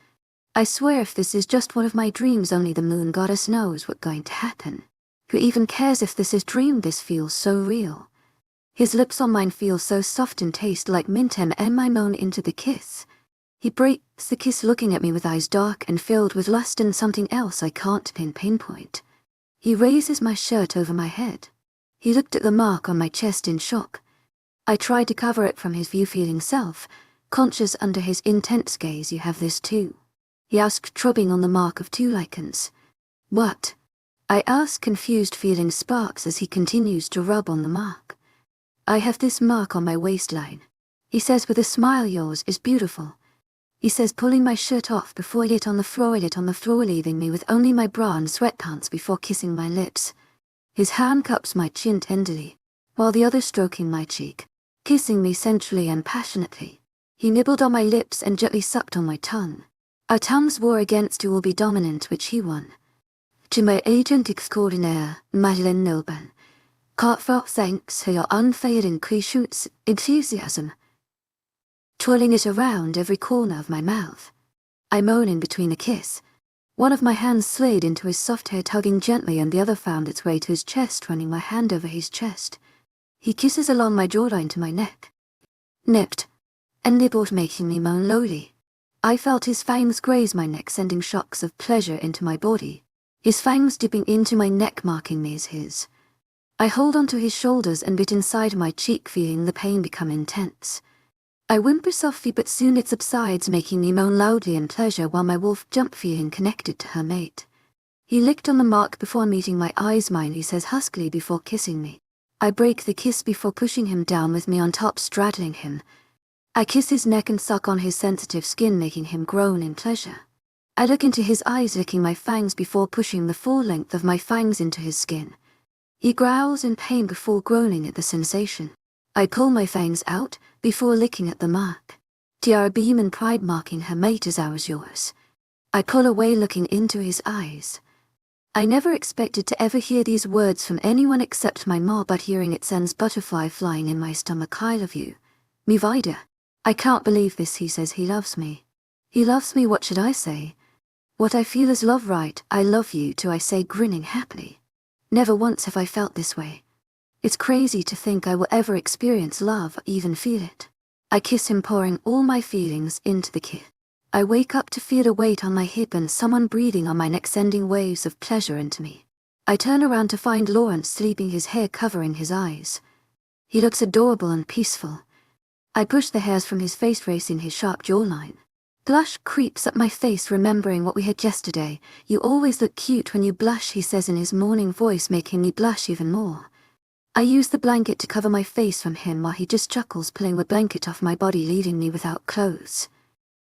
[SPEAKER 1] I swear if this is just one of my dreams, only the moon goddess knows what's going to happen. Who even cares if this is dream? This feels so real. His lips on mine feel so soft and taste like mint, and I moan into the kiss. He breaks the kiss, looking at me with eyes dark and filled with lust and something else I can't pinpoint. He raises my shirt over my head. He looked at the mark on my chest in shock. I tried to cover it from his view, feeling self-conscious under his intense gaze. "You have this too?" he asked, rubbing on the mark of 2 lichens. "What?" I ask, confused, feeling sparks as he continues to rub on the mark. "I have this mark on my waistline," he says with a smile. "Yours is beautiful," he says, pulling my shirt off before I lit on the floor, leaving me with only my bra and sweatpants before kissing my lips. His hand cups my chin tenderly, while the other stroking my cheek, kissing me sensually and passionately. He nibbled on my lips and gently sucked on my tongue. Our tongues war against who will be dominant, which he won. To my agent extraordinaire, Madeleine Nilban, heartfelt thanks for your unfailing patience, enthusiasm. Twirling it around every corner of my mouth, I moan in between a kiss. One of my hands slid into his soft hair, tugging gently, and the other found its way to his chest, running my hand over his chest. He kisses along my jawline to my neck, nipped and nibbled, making me moan lowly. I felt his fangs graze my neck, sending shocks of pleasure into my body. His fangs dipping into my neck, marking me as his. I hold onto his shoulders and bit inside my cheek, feeling the pain become intense. I whimper softly, but soon it subsides, making me moan loudly in pleasure while my wolf jump, feeling connected to her mate. He licked on the mark before meeting my eyes. "Mine," he says huskily before kissing me. I break the kiss before pushing him down with me on top, straddling him. I kiss his neck and suck on his sensitive skin, making him groan in pleasure. I look into his eyes, licking my fangs before pushing the full length of my fangs into his skin. He growls in pain before groaning at the sensation. I pull my fangs out before licking at the mark. Tiara beam in pride, marking her mate as ours yours. I pull away, looking into his eyes. I never expected to ever hear these words from anyone except my ma, but hearing it sends butterfly flying in my stomach. "I love you, me Vida." I can't believe this, he says. He loves me. He loves me, what should I say? What I feel is love, right? I love you too, I say, grinning happily. Never once have I felt this way. It's crazy to think I will ever experience love or even feel it. I kiss him, pouring all my feelings into the kiss. I wake up to feel a weight on my hip and someone breathing on my neck, sending waves of pleasure into me. I turn around to find Lawrence sleeping, his hair covering his eyes. He looks adorable and peaceful. I push the hairs from his face, racing his sharp jawline. Blush creeps up my face, remembering what we had yesterday. "You always look cute when you blush," he says in his morning voice, making me blush even more. I use the blanket to cover my face from him while he just chuckles, pulling the blanket off my body, leaving me without clothes.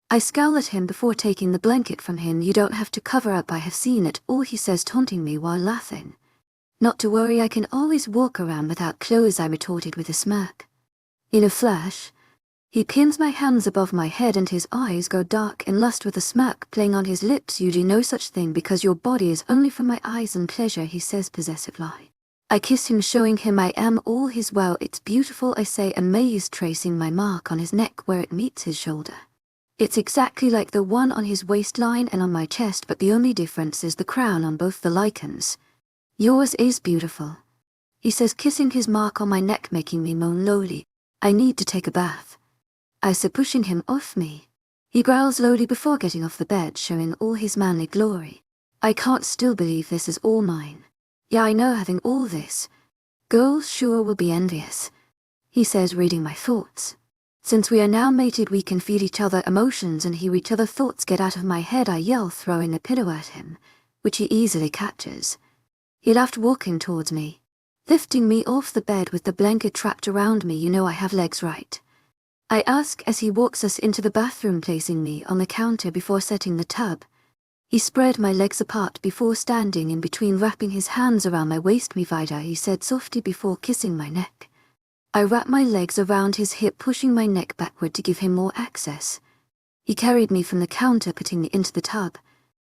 [SPEAKER 1] I scowl at him before taking the blanket from him. "You don't have to cover up, I have seen it all," he says, taunting me while laughing. "Not to worry, I can always walk around without clothes," I retorted with a smirk. In a flash, he pins my hands above my head and his eyes go dark in lust with a smirk playing on his lips. "You do no such thing, because your body is only for my eyes and pleasure," he says possessively. I kiss him, showing him I am all his. "Well, it's beautiful," I say, amazed, tracing my mark on his neck where it meets his shoulder. It's exactly like the one on his waistline and on my chest, but the only difference is the crown on both the lichens. Yours is beautiful, he says, kissing his mark on my neck, making me moan lowly. I need to take a bath. I say, pushing him off me. He growls lowly before getting off the bed, showing all his manly glory. I can't still believe this is all mine. Yeah, I know, having all this. Girls sure will be envious. He says, reading my thoughts. Since we are now mated, we can feel each other emotions and hear each other thoughts. Get out of my head, I yell, throwing a pillow at him, which he easily catches. He laughed, walking towards me, lifting me off the bed with the blanket trapped around me. You know I have legs, right? I ask as he walks us into the bathroom, placing me on the counter before setting the tub. He spread my legs apart before standing in between, wrapping his hands around my waist. Me vida, he said softly before kissing my neck. I wrap my legs around his hip, pushing my neck backward to give him more access. He carried me from the counter, putting me into the tub.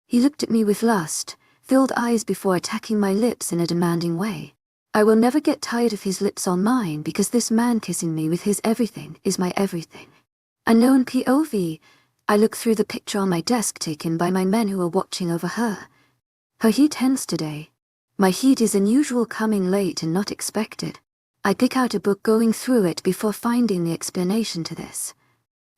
[SPEAKER 1] He looked at me with lust-filled eyes before attacking my lips in a demanding way. I will never get tired of his lips on mine, because this man kissing me with his everything is my everything. Unknown POV, I look through the picture on my desk taken by my men who are watching over her. Her heat hence today. My heat is unusual, coming late and not expected. I pick out a book, going through it before finding the explanation to this.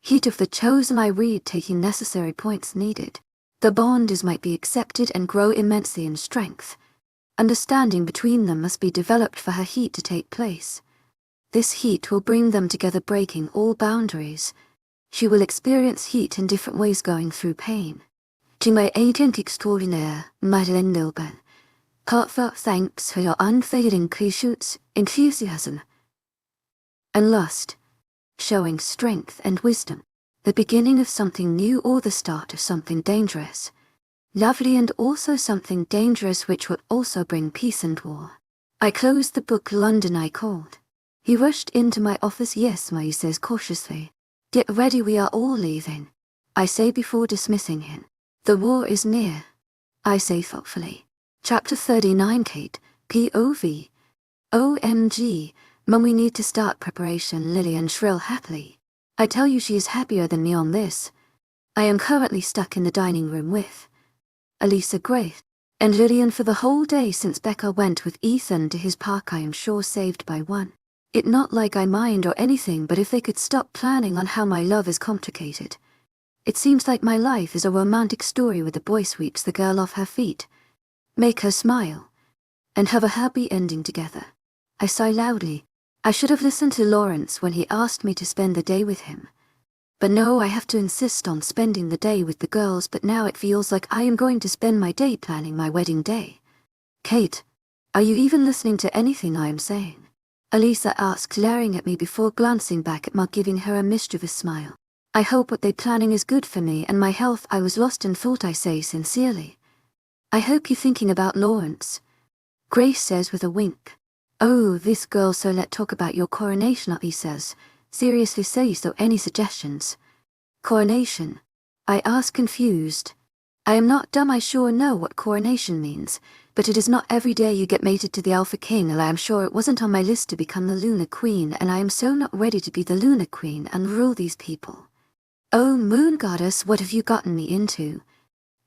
[SPEAKER 1] Heat of the chosen, I read, taking necessary points needed. The bond is might be accepted and grow immensely in strength. Understanding between them must be developed for her heat to take place. This heat will bring them together, breaking all boundaries. She will experience heat in different ways, going through pain. To my agent extraordinaire, Madeleine Lilben, heartfelt thanks for your unfailing patience, enthusiasm, and lust, showing strength and wisdom, the beginning of something new or the start of something dangerous. Lovely, and also something dangerous which would also bring peace and war. I closed the book. London, I called. He rushed into my office. Yes, ma, he says cautiously. Get ready, we are all leaving. I say before dismissing him. The war is near. I say thoughtfully. Chapter 39, Kate, POV. OMG, Mum, we need to start preparation. Lillian shrill happily. I tell you, she is happier than me on this. I am currently stuck in the dining room with Elisa Grace and Lillian for the whole day since Becca went with Ethan to his park. I am sure saved by one. It not like I mind or anything, but if they could stop planning on how my love is complicated. It seems like my life is a romantic story where the boy sweeps the girl off her feet, make her smile, and have a happy ending together. I sigh loudly. I should have listened to Lawrence when he asked me to spend the day with him. But no, I have to insist on spending the day with the girls, but now it feels like I am going to spend my day planning my wedding day. Kate, are you even listening to anything I am saying? Elisa asked, glaring at me before glancing back at Ma, giving her a mischievous smile. I hope what they planning is good for me and my health. I was lost in thought. I say sincerely. I hope you're thinking about Lawrence. Grace says with a wink. Oh, this girl, so let's talk about your coronation, he says. Seriously, say so. Any suggestions? Coronation? I ask, confused. I am not dumb. I sure know what coronation means, but it is not every day you get mated to the Alpha King, and I am sure it wasn't on my list to become the Lunar Queen, and I am so not ready to be the Lunar Queen and rule these people. Oh, Moon Goddess, what have you gotten me into?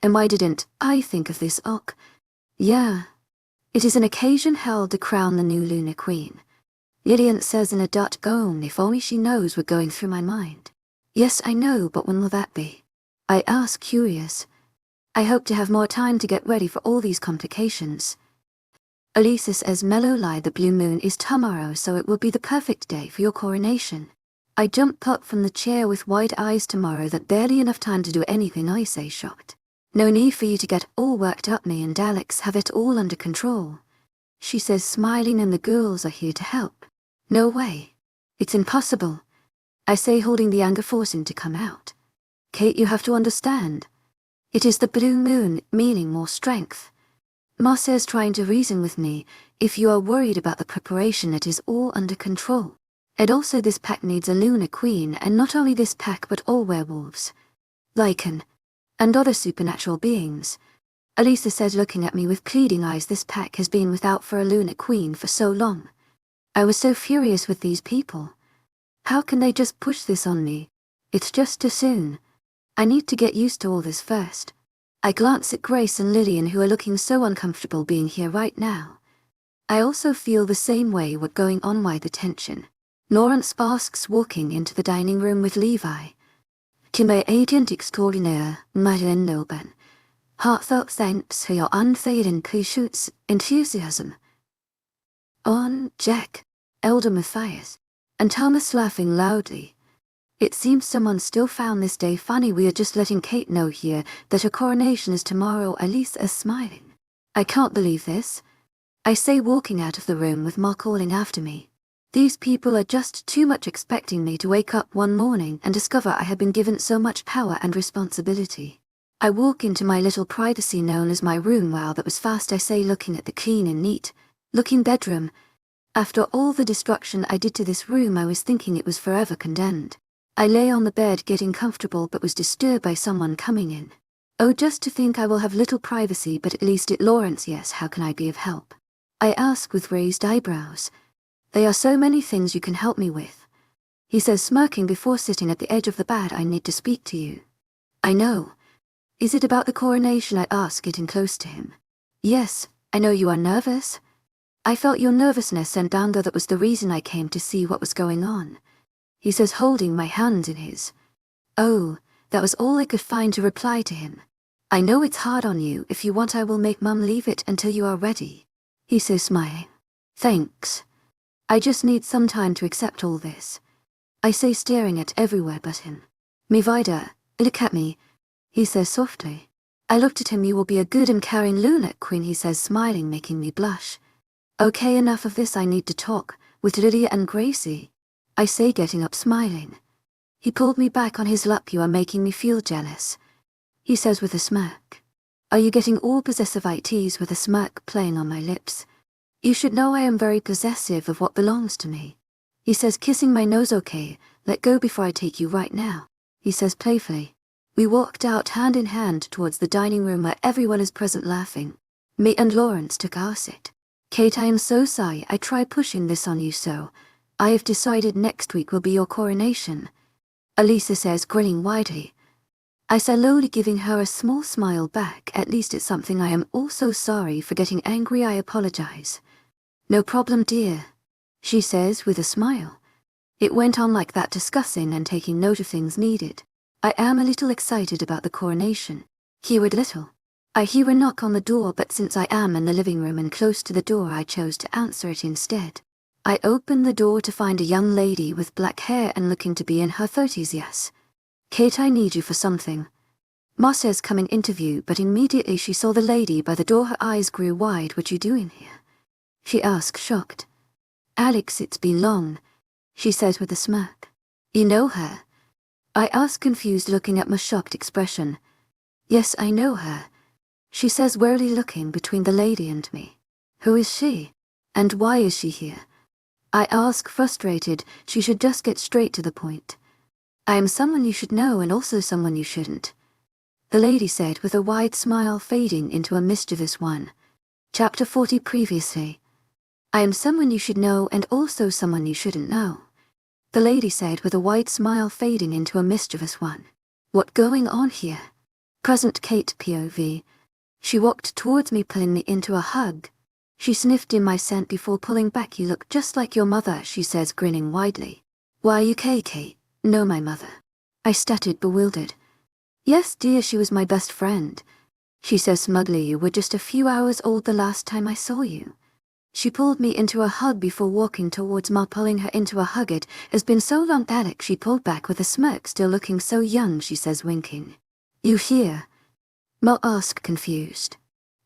[SPEAKER 1] And why didn't I think of this? Yeah. It is an occasion held to crown the new Lunar Queen. Lillian says in a dark tone, if only she knows we're going through my mind. Yes, I know, but when will that be? I ask, curious. I hope to have more time to get ready for all these complications. Elisa says, mellow lie, the blue moon is tomorrow, so it will be the perfect day for your coronation. I jump up from the chair with wide eyes. Tomorrow, that barely enough time to do anything, I say, shocked. No need for you to get all worked up. Me and Alex have it all under control. She says, smiling, and the girls are here to help. No way. It's impossible. I say, holding the anger, forcing to come out. Kate, you have to understand. It is the blue moon, meaning more strength. Ma says, trying to reason with me, if you are worried about the preparation, it is all under control. And also this pack needs a Lunar Queen, and not only this pack but all werewolves, Lycan, and other supernatural beings. Elisa said, looking at me with pleading eyes, this pack has been without for a Lunar Queen for so long. I was so furious with these people. How can they just push this on me? It's just too soon. I need to get used to all this first. I glance at Grace and Lillian, who are looking so uncomfortable being here right now. I also feel the same way. What's going on? Why the tension? Lawrence asks, walking into the dining room with Levi. To my agent extraordinaire, Madeleine Lobin. Heartfelt thanks for your unfailing patience, enthusiasm. On, Jack, Elder Matthias, and Thomas laughing loudly. It seems someone still found this day funny. We are just letting Kate know here that her coronation is tomorrow. Elisa is smiling. I can't believe this, I say, walking out of the room with Ma calling after me. These people are just too much, expecting me to wake up one morning and discover I have been given so much power and responsibility. I walk into my little privacy known as my room. Wow, that was fast, I say, looking at the clean and neat looking bedroom. After all the destruction I did to this room, I was thinking it was forever condemned. I lay on the bed getting comfortable, but was disturbed by someone coming in. Oh, just to think I will have little privacy, but at least it. Lawrence, yes, how can I be of help? I ask with raised eyebrows. There are so many things you can help me with, he says, smirking before sitting at the edge of the bed. I need to speak to you. I know. Is it about the coronation? I ask, getting close to him. Yes, I know you are nervous. I felt your nervousness and anger. That was the reason I came to see what was going on, he says, holding my hand in his. Oh, that was all I could find to reply to him. I know it's hard on you. If you want, I will make Mum leave it until you are ready, he says, smiling. Thanks. I just need some time to accept all this, I say, staring at everywhere but him. Me Vida, look at me, he says softly. I looked at him. You will be a good and caring lunatic queen, he says, smiling, making me blush. Okay, enough of this. I need to talk with Lydia and Gracie, I say, getting up, smiling. He pulled me back on his lap. You are making me feel jealous, he says with a smirk. Are you getting all possessive? I tease with a smirk playing on my lips. You should know I am very possessive of what belongs to me, he says, kissing my nose. Okay, let go before I take you right now, he says playfully. We walked out hand in hand towards the dining room where everyone is present, laughing. Me and Lawrence took our seat. Kate, I am so sorry I tried pushing this on you, so I have decided next week will be your coronation, Elisa says, grinning widely. I slowly giving her a small smile back. At least it's something. I am also sorry for getting angry. I apologize. No problem, dear, she says with a smile. It went on like that, discussing and taking note of things needed. I am a little excited about the coronation. Hear it little. I hear a knock on the door, but since I am in the living room and close to the door, I chose to answer it instead. I open the door to find a young lady with black hair and looking to be in her 30s. Yes. Kate, I need you for something, Ma says, coming into view, but immediately she saw the lady by the door. Her eyes grew wide. What you doing here? She asked, shocked. Alex, it's been long, she says with a smirk. You know her? I ask, confused, looking at my shocked expression. Yes, I know her, she says, warily looking between the lady and me. Who is she? And why is she here? I ask, frustrated. She should just get straight to the point. I am someone you should know and also someone you shouldn't, the lady said with a wide smile fading into a mischievous one. Chapter 40 previously. I am someone you should know and also someone you shouldn't know, the lady said with a wide smile fading into a mischievous one. What going on here? Present Kate POV. She walked towards me, pulling me into a hug. She sniffed in my scent before pulling back. You look just like your mother, she says, grinning widely. Why are you Kate? No, my mother, I stuttered, bewildered. Yes, dear, she was my best friend, she says smugly. You were just a few hours old the last time I saw you. She pulled me into a hug before walking towards Ma, pulling her into a hug. It has been so long, Alex, she pulled back with a smirk, still looking so young, she says, winking. You here? Ma asked, confused.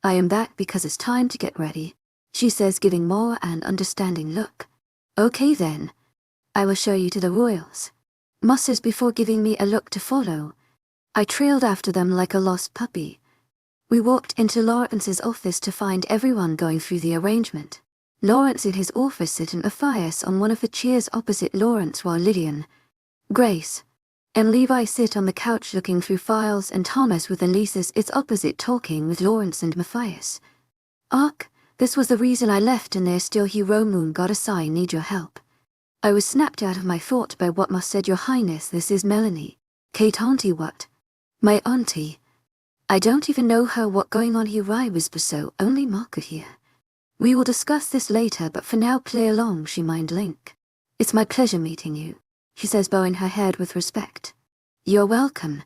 [SPEAKER 1] I am back because it's time to get ready, she says, giving Ma an understanding look. Okay then, I will show you to the royals, Ma says before giving me a look to follow. I trailed after them like a lost puppy. We walked into Lawrence's office to find everyone going through the arrangement. Lawrence in his office, sitting Matthias on one of the chairs opposite Lawrence, while Lillian, Grace, and Levi sit on the couch looking through files, and Thomas with Elisa's its opposite talking with Lawrence and Matthias. Ark, this was the reason I left, and there's still Hero Moon got a sign, need your help. I was snapped out of my thought by what Ma said. Your Highness, this is Melanie. Kate, auntie. What? My auntie. I don't even know her what going on here, I whisper so only Ma could hear. We will discuss this later, but for now play along, she mind Link. It's my pleasure meeting you, she says, bowing her head with respect. You're welcome.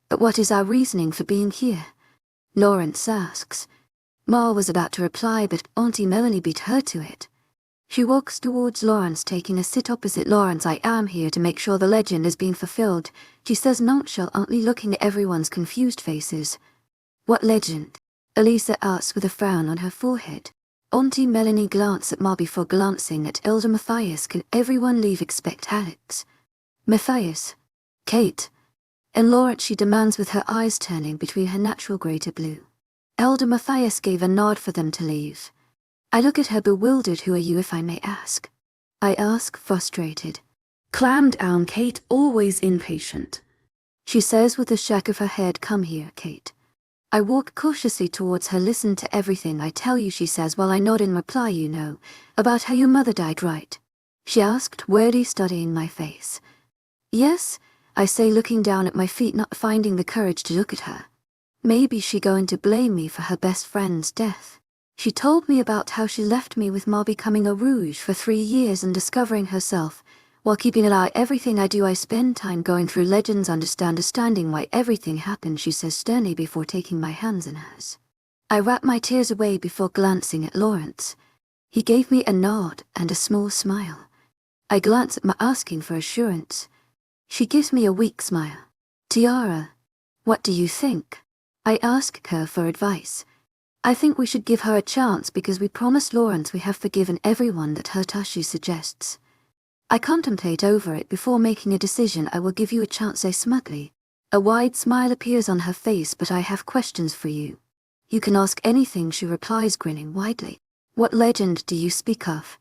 [SPEAKER 1] But what is our reasoning for being here? Lawrence asks. Ma was about to reply, but Auntie Melanie beat her to it. She walks towards Lawrence, taking a seat opposite Lawrence. I am here to make sure the legend is being fulfilled, she says nonchalantly, looking at everyone's confused faces. What legend? Elisa asks with a frown on her forehead. Auntie Melanie glanced at Ma before glancing at Elder Matthias. Can everyone leave except Alex? Matthias. Kate. And Lawrence, she demands, with her eyes turning between her natural grey to blue. Elder Matthias gave a nod for them to leave. I look at her bewildered. Who are you, if I may ask? I ask, frustrated. Calm down, Kate, always impatient. She says with a shake of her head. Come here, Kate. I walk cautiously towards her. Listen to everything I tell you, she says while I nod in reply. You know about how your mother died, right? She asked, weirdly studying my face. Yes, I say, looking down at my feet, not finding the courage to look at her. Maybe she going to blame me for her best friend's death. She told me about how she left me with Ma, becoming a rouge for 3 years and discovering herself. While keeping an eye on everything I do, I spend time going through legends, understanding why everything happened, she says sternly before taking my hands in hers. I wrap my tears away before glancing at Lawrence. He gave me a nod and a small smile. I glance at Ma, asking for assurance. She gives me a weak smile. Tiara, what do you think? I ask her for advice. I think we should give her a chance because we promised Lawrence we have forgiven everyone that hurt us, she suggests. I contemplate over it before making a decision. I will give you a chance, say smugly. A wide smile appears on her face. But I have questions for you. You can ask anything, she replies, grinning widely. What legend do you speak of?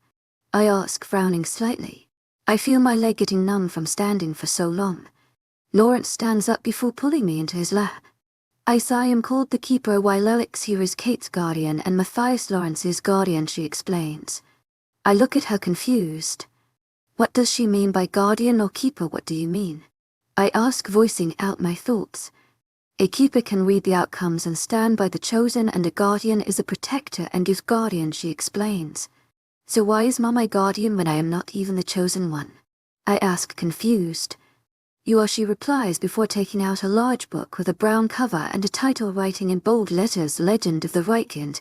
[SPEAKER 1] I ask, frowning slightly. I feel my leg getting numb from standing for so long. Lawrence stands up before pulling me into his lap. I am called the Keeper, while Alex here is Kate's guardian and Matthias Lawrence's guardian, she explains. I look at her confused. What does she mean by guardian or keeper? What do you mean? I ask, voicing out my thoughts. A keeper can read the outcomes and stand by the chosen, and a guardian is a protector and gives guardian, she explains. So why is Ma my guardian when I am not even the chosen one? I ask, confused. You are, she replies before taking out a large book with a brown cover and a title writing in bold letters, Legend of the Lycan.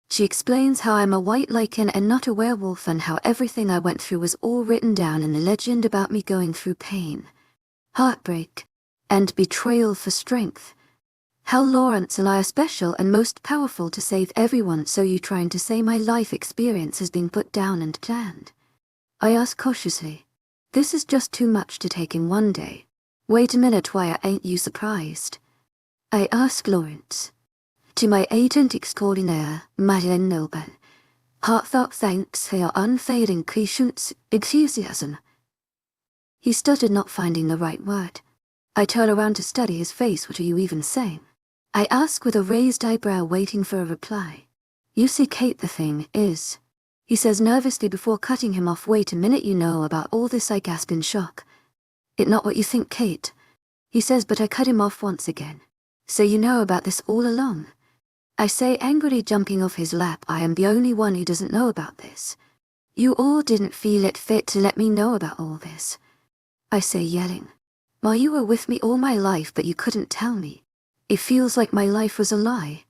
[SPEAKER 1] She explains how I'm a white Lycan and not a werewolf, and how everything I went through was all written down in the legend about me going through pain, heartbreak, and betrayal for strength. How Lawrence and I are special and most powerful to save everyone. So you trying to say my life experience has been put down and planned? I ask cautiously. This is just too much to take in one day. Wait a minute, why ain't you surprised? I ask Lawrence. To my agent extraordinaire, Madeleine Noble, heartfelt thanks for your unfailing patience, enthusiasm. He stuttered, not finding the right word. I turn around to study his face. What are you even saying? I ask with a raised eyebrow, waiting for a reply. You see, Kate, the thing is, he says nervously before cutting him off. Wait a minute, you know about all this? I gasp in shock. It not what you think, Kate, he says, but I cut him off once again. So you know about this all along? I say, angrily, jumping off his lap. I am the only one who doesn't know about this. You all didn't feel it fit to let me know about all this. I say, yelling. While you were with me all my life, but you couldn't tell me. It feels like my life was a lie.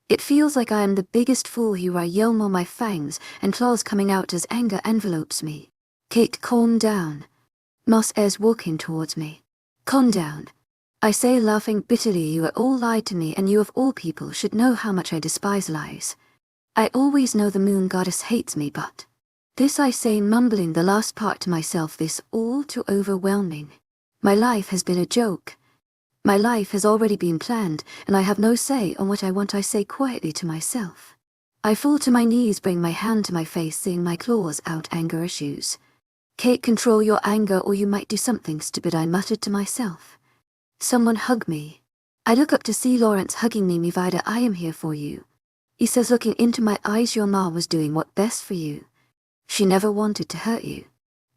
[SPEAKER 1] It feels like I am the biggest fool here. I yell, more, my fangs and claws coming out as anger envelopes me. Kate, calm down. Moss is walking towards me. Calm down. I say, laughing bitterly. You are all lied to me, and you of all people should know how much I despise lies. I always know the moon goddess hates me, but this I say, mumbling the last part to myself, this all too overwhelming. My life has been a joke. My life has already been planned, and I have no say on what I want. I say quietly to myself. I fall to my knees, bring my hand to my face, seeing my claws out anger issues. Kate, control your anger or you might do something stupid, I muttered to myself. Someone hug me. I look up to see Lawrence hugging me. Vida, I am here for you. He says, looking into my eyes. Your ma was doing what best for you. She never wanted to hurt you.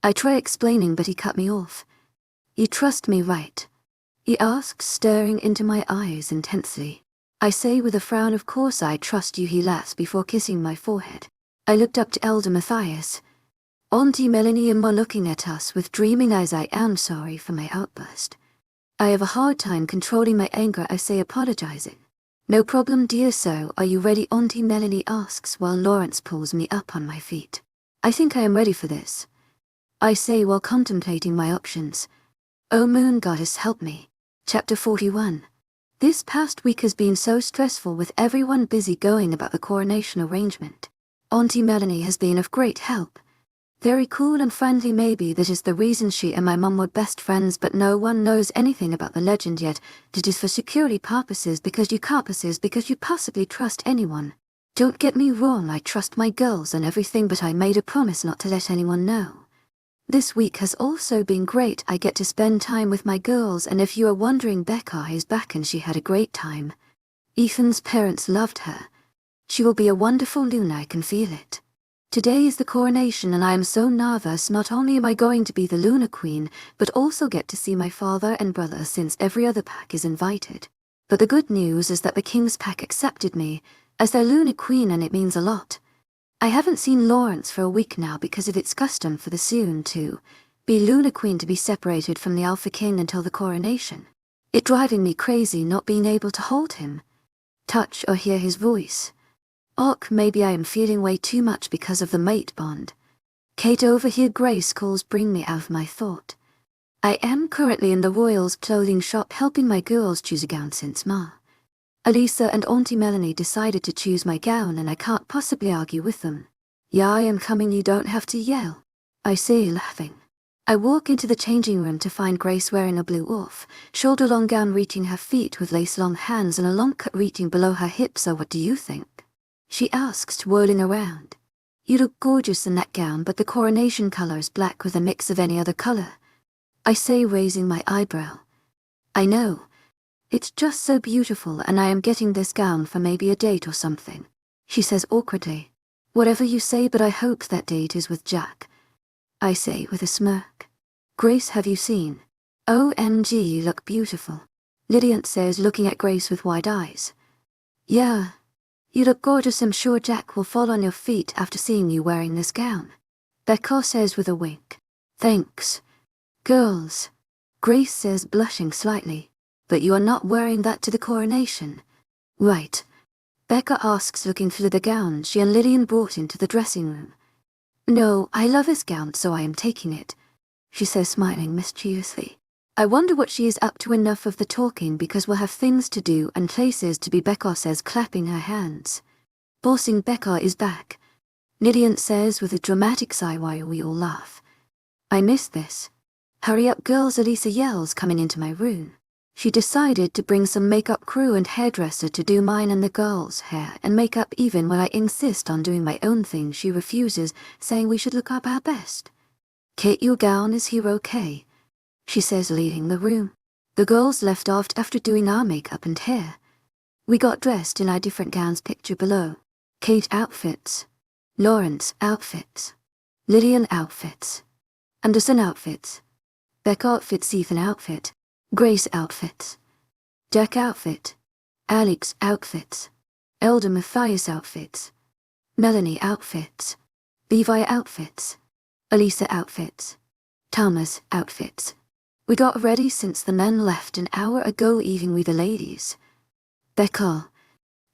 [SPEAKER 1] I try explaining, but he cut me off. You trust me, right? He asks, staring into my eyes intensely. I say with a frown. Of course I trust you, he laughs before kissing my forehead. I looked up to Elder Matthias. Auntie Melanie and Ma looking at us with dreaming eyes. I am sorry for my outburst. I have a hard time controlling my anger, I say, apologizing. No problem, dear sir. Are you ready? Auntie Melanie asks while Lawrence pulls me up on my feet. I think I am ready for this, I say while contemplating my options. Oh moon goddess, help me. Chapter 41. This past week has been so stressful with everyone busy going about the coronation arrangement. Auntie Melanie has been of great help. Very cool and friendly. Maybe that is the reason she and my mum were best friends, but no one knows anything about the legend yet. It is for security purposes because you possibly trust anyone. Don't get me wrong, I trust my girls and everything, but I made a promise not to let anyone know. This week has also been great. I get to spend time with my girls, and if you are wondering, Becca is back and she had a great time. Ethan's parents loved her. She will be a wonderful Luna, I can feel it. Today is the coronation and I am so nervous. Not only am I going to be the Luna Queen, but also get to see my father and brother since every other pack is invited. But the good news is that the King's pack accepted me as their Luna Queen, and it means a lot. I haven't seen Lawrence for a week now because of its custom for the soon to be Luna Queen to be separated from the Alpha King until the coronation. It driving me crazy not being able to hold him, touch or hear his voice. Och, maybe I am feeling way too much because of the mate bond. Kate over here, Grace calls, bring me out of my thought. I am currently in the Royals clothing shop helping my girls choose a gown since Ma, Elisa and Auntie Melanie decided to choose my gown, and I can't possibly argue with them. Yeah, I am coming, you don't have to yell, I say, laughing. I walk into the changing room to find Grace wearing a blue off, shoulder-long gown reaching her feet with lace-long hands and a long cut reaching below her hips. So what do you think? She asks, twirling around. You look gorgeous in that gown, but the coronation color is black with a mix of any other color, I say, raising my eyebrow. I know. It's just so beautiful, and I am getting this gown for maybe a date or something, she says awkwardly. Whatever you say, but I hope that date is with Jack, I say with a smirk. Grace, have you seen? OMG, you look beautiful, Lydian says, looking at Grace with wide eyes. Yeah, you look gorgeous. I'm sure Jack will fall on your feet after seeing you wearing this gown, Becca says with a wink. Thanks. Girls, Grace says, blushing slightly. But you are not wearing that to the coronation, right? Becca asks, looking through the gown she and Lillian brought into the dressing room. No, I love this gown, so I am taking it, she says, smiling mischievously. I wonder what she is up to. Enough of the talking because we'll have things to do and places to be, Becca says, clapping her hands. Bossing Becca is back, Lillian says with a dramatic sigh while we all laugh. I miss this. Hurry up, girls, Elisa yells, coming into my room. She decided to bring some makeup crew and hairdresser to do mine and the girls' hair and makeup. Even when I insist on doing my own thing, she refuses, saying we should look up our best. Kate, your gown is here okay, she says, leaving the room. The girls left after doing our makeup and hair. We got dressed in our different gowns, picture below. Kate outfits, Lawrence outfits, Lillian outfits, Anderson outfits, Becca outfits, Ethan outfit, Grace outfits, Jack outfit, Alex outfits, Elder Matthias outfits, Melanie outfits, Levi outfits, Elisa outfits, Thomas outfits. We got ready since the men left an hour ago, even with the ladies. Becca,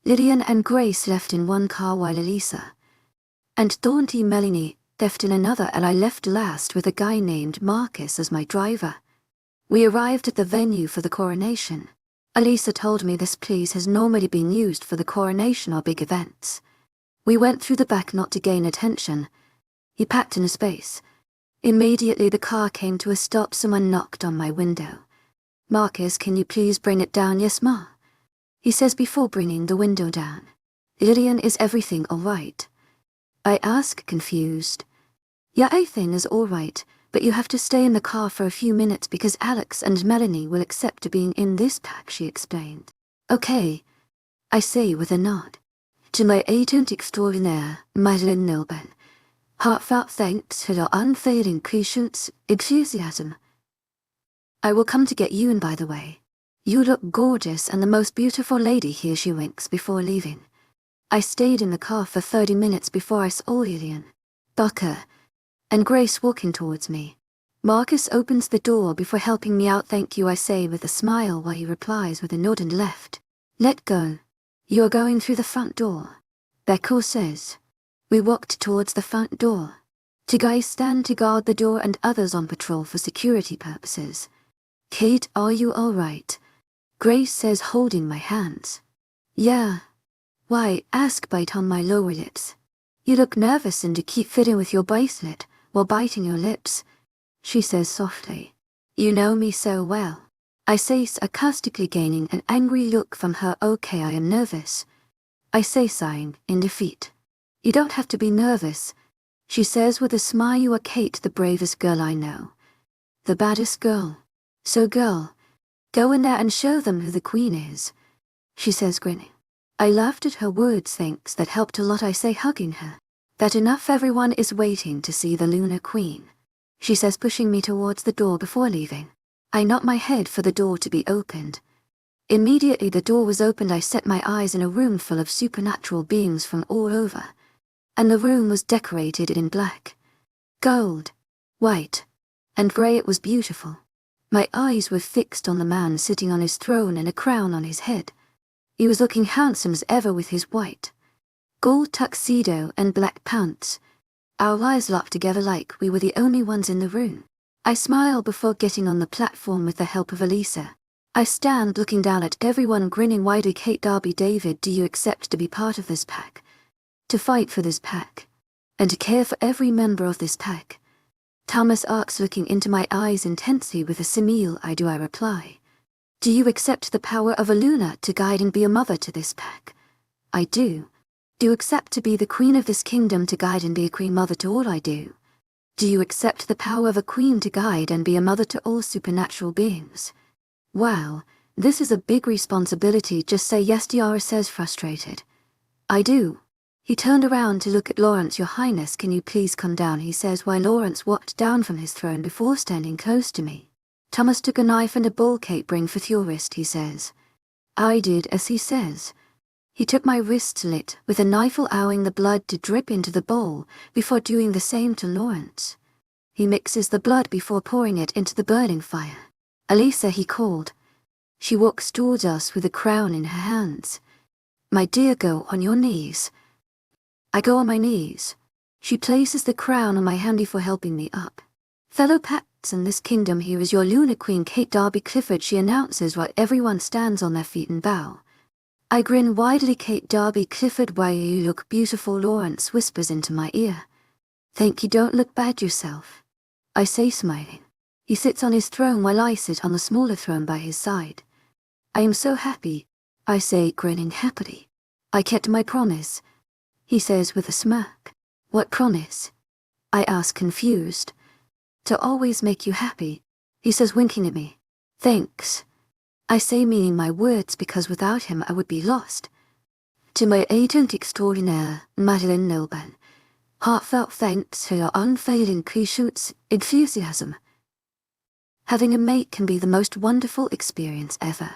[SPEAKER 1] Lillian and Grace left in one car while Elisa and Auntie Melanie left in another, and I left last with a guy named Marcus as my driver. We arrived at the venue for the coronation. Elisa told me this place has normally been used for the coronation or big events. We went through the back not to gain attention. He packed in a space. Immediately the car came to a stop. Someone knocked on my window. Marcus, can you please bring it down? Yes, Ma, he says before bringing the window down. Lillian, is everything all right? I ask, confused. Yeah, everything is all right, but you have to stay in the car for a few minutes because Alex and Melanie will accept to being in this pack, she explained. Okay, I say with a nod. To my agent extraordinaire, Madeline Nilben, heartfelt thanks for your unfailing patience, enthusiasm. I will come to get you, and by the way, You look gorgeous and the most beautiful lady here, she winks before leaving. I stayed in the car for 30 minutes before I saw Lillian, Bucker, and Grace walking towards me. Marcus opens the door before helping me out. Thank you, I say with a smile while he replies with a nod and left. Let go. You're going through the front door, Becker says. We walked towards the front door. Two guys stand to guard the door and others on patrol for security purposes. Kate, are you all right? Grace says, holding my hands. Yeah. Why? Ask, bite on my lower lips. You look nervous and you keep fitting with your bracelet while biting your lips, she says softly. You know me so well, I say sarcastically, gaining an angry look from her. Okay, I am nervous, I say, sighing in defeat. You don't have to be nervous, she says with a smile. You are Kate, the bravest girl I know. The baddest girl. So girl, go in there and show them who the queen is, she says, grinning. I laughed at her words. Thanks, that helped a lot, I say, hugging her. That enough, everyone is waiting to see the Lunar Queen, she says, pushing me towards the door before leaving. I nod my head for the door to be opened. Immediately the door was opened. I set my eyes in a room full of supernatural beings from all over, and the room was decorated in black, gold, white, and grey. It was beautiful. My eyes were fixed on the man sitting on his throne and a crown on his head. He was looking handsome as ever with his white, gold tuxedo and black pants. Our eyes locked together like we were the only ones in the room. I smile before getting on the platform with the help of Elisa. I stand looking down at everyone, grinning widely. Kate, Darby, David, do you accept to be part of this pack? To fight for this pack? And to care for every member of this pack? Thomas asks, looking into my eyes intensely with a smile. I do, I reply. Do you accept the power of a Luna to guide and be a mother to this pack? I do. Do you accept to be the queen of this kingdom, to guide and be a queen mother to all? I do. Do you accept the power of a queen to guide and be a mother to all supernatural beings? Wow, this is a big responsibility. Just say yes, Diara says, frustrated. I do. He turned around to look at Lawrence. Your Highness, can you please come down, he says, while Lawrence walked down from his throne before standing close to me. Thomas took a knife and a bowl. Kate, bring forth your wrist, he says. I did as he says. He took my wrist slit with a knife, allowing the blood to drip into the bowl before doing the same to Lawrence. He mixes the blood before pouring it into the burning fire. Elisa, he called. She walks towards us with a crown in her hands. My dear, go on your knees. I go on my knees. She places the crown on my hand before helping me up. Fellow pets in this kingdom, here is your Lunar Queen, Kate Darby Clifford, she announces while everyone stands on their feet and bow. I grin widely. Kate Darby Clifford, why you look beautiful, Lawrence whispers into my ear. Thank you, don't look bad yourself, I say, smiling. He sits on his throne while I sit on the smaller throne by his side. I am so happy, I say, grinning happily. I kept my promise, he says with a smirk. What promise? I ask, confused. To always make you happy, he says, winking at me. Thanks, I say, meaning my words, because without him I would be lost. To my agent extraordinaire, Madeline Nilban, heartfelt thanks for your unfailing patience, enthusiasm. Having a mate can be the most wonderful experience ever.